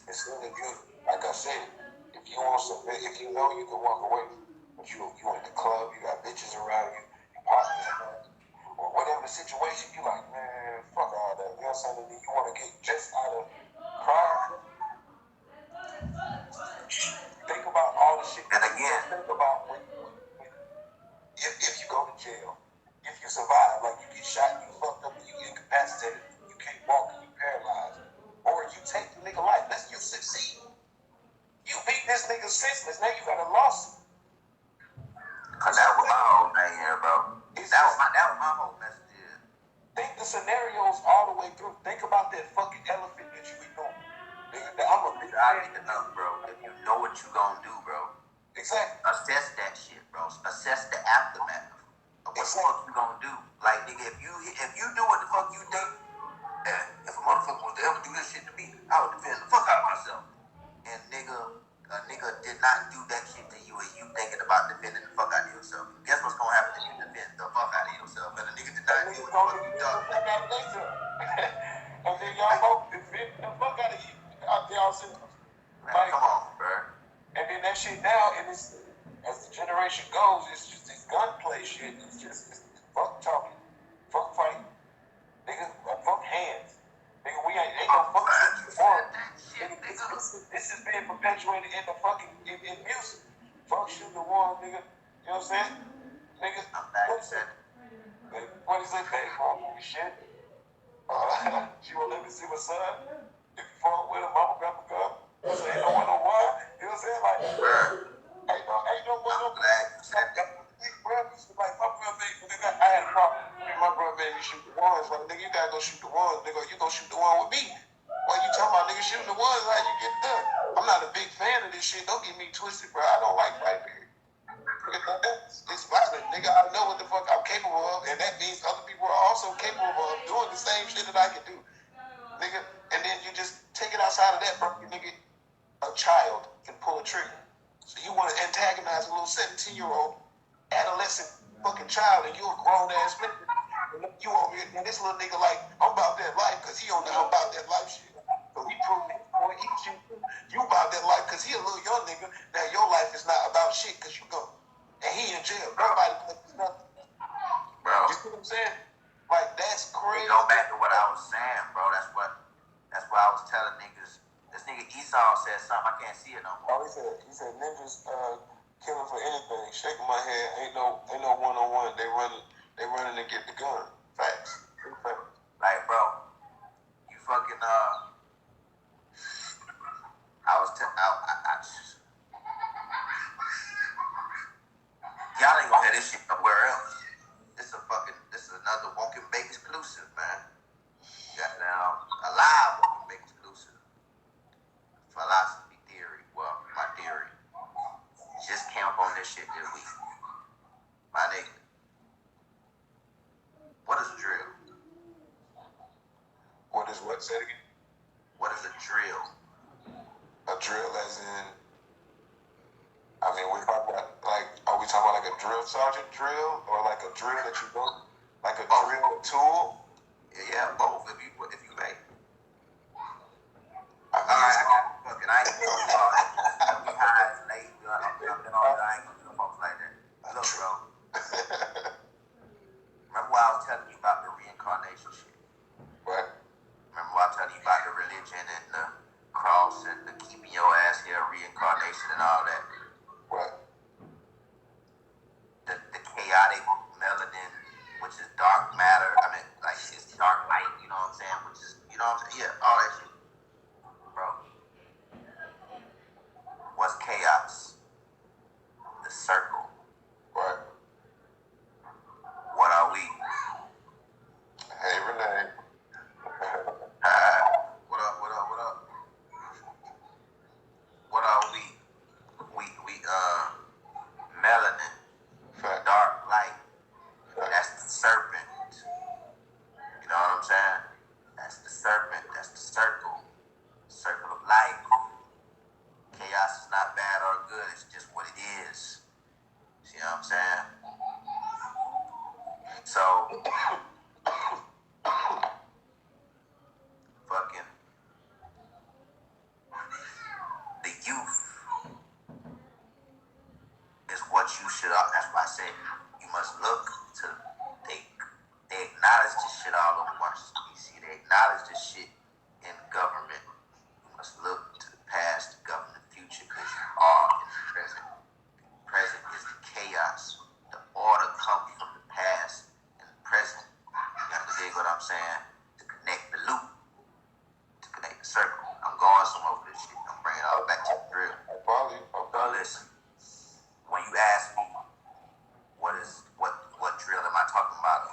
As soon as you, like I said, if you want something, if you know you can walk away, but you at the club, you got bitches around you, your partners around you, or whatever the situation, you like, man, fuck all that. You know what I'm saying? You want to get just out of pride. Think about all the shit. And again, Think about when if you go to jail, if you survive, like you get shot, you fucked up, you incapacitated, you can't walk, you paralyzed, or you take the nigga life. Let's you succeed. You beat this nigga senseless. Now you got a lawsuit. cause that was my whole thing here, bro. That was my whole message. Here. Think the scenarios all the way through. Think about that fucking elephant that you ignored. Nigga, I'm a big I need to know, bro. If you know what you gonna do, bro. Exactly. Assess that shit, bro. Assess the aftermath of what the fuck you gonna do. Like, nigga, if you do what the fuck you think, and if a motherfucker was to ever do this shit to me, I would defend the fuck out of myself. And a nigga did not do that shit to you, and you thinking about defending the fuck out of yourself. Guess what's gonna happen if you defend the fuck out of yourself? And a nigga did not do what the fuck you done. And then y'all both defend the fuck out of you. Y'all sit. Man, come on, bro. And then that shit now, and it's, as the generation goes, it's just this gunplay shit. It's fuck talking, fuck fighting, nigga, fuck hands. Nigga, we ain't no fuck shit anymore. This is being perpetuated in the fucking in music. Fuck shoot the war, nigga. You know what I'm saying? Nigga, I'm back, said. what is it, babe? Shit. see my son. If you fuck with him, mama got the gun. So ain't no one no one. You know what I'm saying? Like, ain't no one no glad you said that. Like, my brother, nigga, I had a problem. My brother made me shoot the ones. Like, nigga, you gotta go shoot the ones. Nigga, you go shoot the one with me. What you talking about, nigga, shooting the ones, how you get done? I'm not a big fan of this shit. Don't get me twisted, bro. I don't like fight, period. It's violent, nigga. I know what the fuck I'm capable of, and that means other people are also capable of doing the same shit that I can do, nigga. And then you just take it outside of that, bro. Nigga, a child can pull a trigger. So you want to antagonize a little 17-year-old, adolescent fucking child, and you a grown ass man. And you over here, and this little nigga like, I'm about that life, cause he don't know about that life shit. So he proved it, boy, you about that life, cause he a little young nigga. Now your life is not about shit, cause you go. And he in jail. Nobody thinks nothing. Bro. You see what I'm saying? Like, that's crazy. Go back to what I was saying, bro. That's what I was telling niggas. This nigga Esau said something, I can't see it no more. Oh, he said ninjas killing for anything. Shaking my head, ain't no one-on-one. They running to get the gun. Facts. Like, bro, you fucking y'all ain't gonna hear this shit nowhere else. This is another Woken Bake exclusive, man. Goddamn, a live Woken Bake exclusive. Philosophy theory. Well, my theory. Just came up on this shit this week. My nigga. What is a drill? What is what? Say it again. What is a drill? A drill as in, I mean, we're talking about, like, are we talking about like a drill sergeant drill, or like a drill that you go, like a drill tool? Yeah, both. If you may. I All right, I ain't gonna do all that. We high as late. I'm doing all that. I ain't gonna do folks like that. Look, bro. Remember what I was telling you about the reincarnation shit? What? Remember what I was telling you about the religion and the cross and the keeping your ass here, reincarnation and all that? What? The chaotic melanin, which is dark matter. I mean, like, it's dark light, you know what I'm saying? Which is, you know what I'm saying? Yeah, all that shit. Bro. What's chaos? The circle. What? What are we? Hey, Renee. What up, what up, what up? What are we? We melanin, Fact. dark light. Fact. That's the serpent. You know what I'm saying? That's the serpent. That's the circle. Circle of life. Chaos is not bad or good. It's just what it is. See what I'm saying? So, fucking the youth is what you should. That's why I say you must look to. They acknowledge this shit all over Washington D.C. They acknowledge this shit in government. You must look to the past, the government, the future, because you are in the present. The present is the chaos. The order comes from the past and the present. You have to dig what I'm saying? To connect the loop, to connect the circle. I'm going somewhere with this shit. I'm bringing it all back to the drill. So listen, when you ask me what drill am I talking about?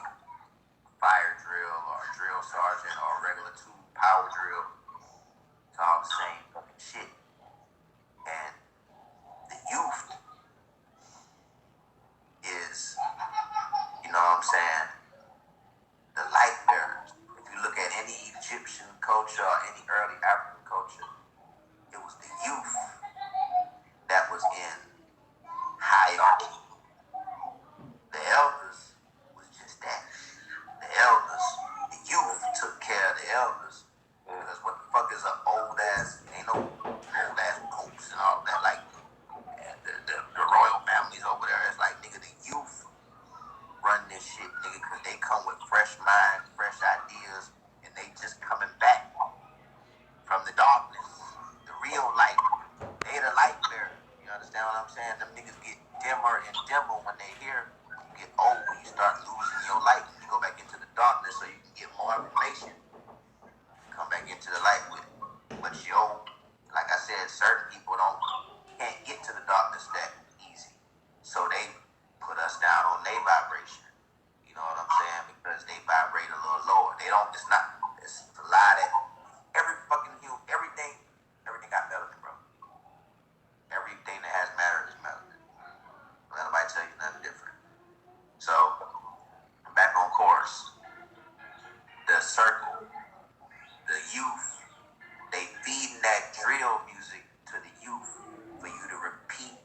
Fire drill or drill sergeant or regular tube power drill. It's all the same fucking shit. And the youth is, you know what I'm saying, the light bearers. If you look at any Egyptian culture or any early African culture, it was the youth that was in hierarchy. The elders was just that. The elders, the youth took care of the elders. Because what the fuck is an old ass, ain't no old ass popes and all that. Like, the royal families over there, it's like, nigga, the youth run this shit, nigga, because they come with fresh minds, fresh ideas, and they just coming back from the darkness. The real light. They the light bearer. You understand what I'm saying? Them niggas get dimmer and dimmer when they hear. You get old when you start losing your light. You go back into the darkness so you can get more information. Come back don't. It's not. It's a lie that every fucking everything got melanin, bro. Everything that has matter is melanin. Don't let nobody tell you nothing different. So, back on course. The circle, the youth, they feeding that drill music to the youth for you to repeat.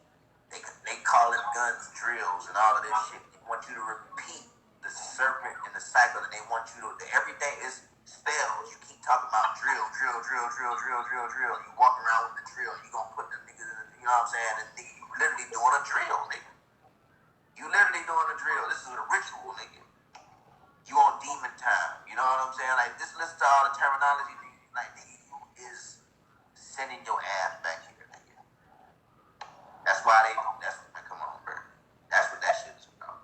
They call it guns drills and all of this shit. They want you to repeat the serpent in the cycle, and they want you to. Everything is spells. You keep talking about drill. You walk around with the drill. You gonna put the niggas in the, you know what I'm saying? And nigga, you literally doing a drill, nigga. You literally doing a drill. This is a ritual, nigga. You on demon time. You know what I'm saying? Like, just listen to all the terminology, nigga. Like, nigga, you is sending your ass back here, nigga. That's why man, come on, bro. That's what that shit is about.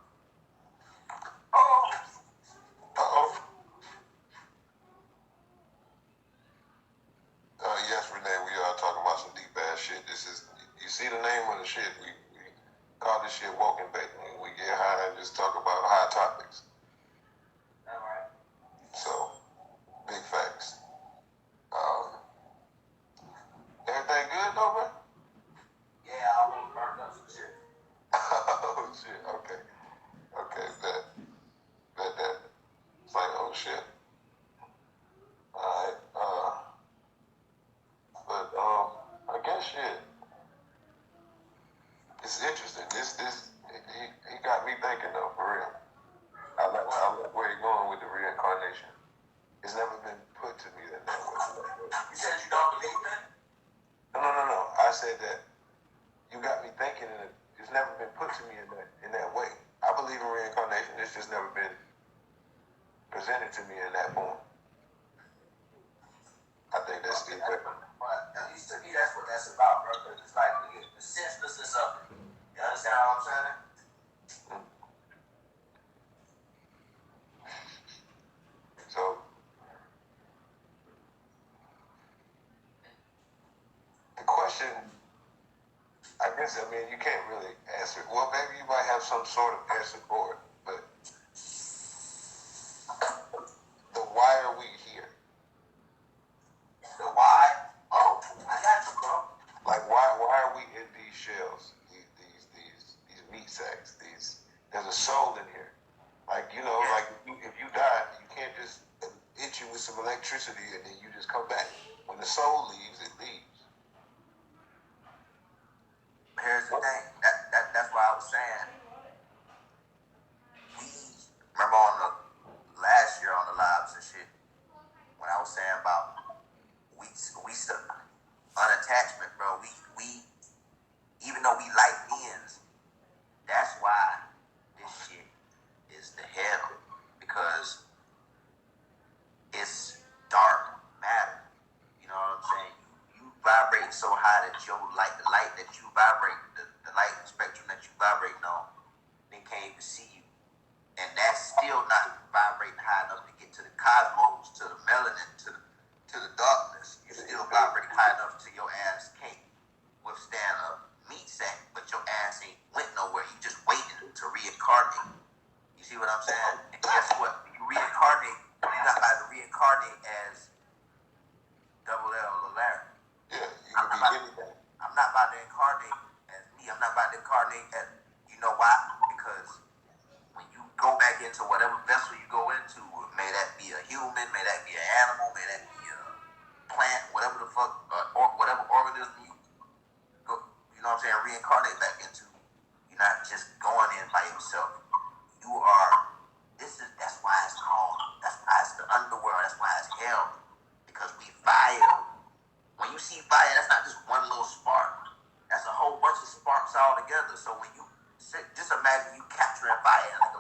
Yes, Renee, we are talking about some deep ass shit. This is, you see the name of the shit. We call this shit Woken Bacon. We get high and just talk about high topics. So, big facts. Everything good though, bro? Yeah, I almost burned up some shit. Oh shit, okay. Okay, that. It's like, oh shit. Alright, but I guess shit. It's interesting. He got me thinking though, for real. I like where you're going with the reincarnation. It's never been put to me that way. You said you don't believe that? No. I said that you got me thinking, and it's never been put to me in that way. I believe in reincarnation. It's just never been presented to me in that form. I think that's the But at least to me, that's what that's about, bro. Because it's like the senselessness of it. You understand what I'm saying? So the question, I guess, I mean, you can't really answer it. Well, maybe you might have some sort of answer for it, but the why are we here? The why? Oh, I got you, bro. Like, why are we in these shells, these meat sacks? There's a soul in here. Like, you know, like if you die, you can't just hit you with some electricity and then you just come back. When the soul leaves, it leaves. Here's the thing. That's why I was saying. We remember on the last year on the lives and shit when I was saying about we still unattachment, bro. We even though we light beings, that's why this shit is the hell, because it's dark matter. You know what I'm saying? You vibrate so high that your light, the light that you vibrate, the light spectrum that you vibrate on, they can't even see you. And that's still not vibrating high enough to get to the cosmos, to the melanin, to the darkness. You still vibrate high enough to your ass can't withstand a meat sack, but your ass ain't went nowhere. You just waiting to reincarnate. You see what I'm saying? And guess what? When you reincarnate, you're not about to reincarnate as Double L or Larry. Yeah, you can be anything. I'm not about to incarnate as me. I'm not about to incarnate as, you know why? Because when you go back into whatever vessel you go into, may that be a human, may that be an animal, may that be a plant, whatever the fuck, or whatever organism you go, you know what I'm saying, reincarnate back into, you're not just going in by yourself. You are, that's why it's called, that's why it's the underworld, that's why it's hell, because we fire. When you see fire, that's not just one little spark. That's a whole bunch of sparks all together. So when you just imagine you capturing fire in a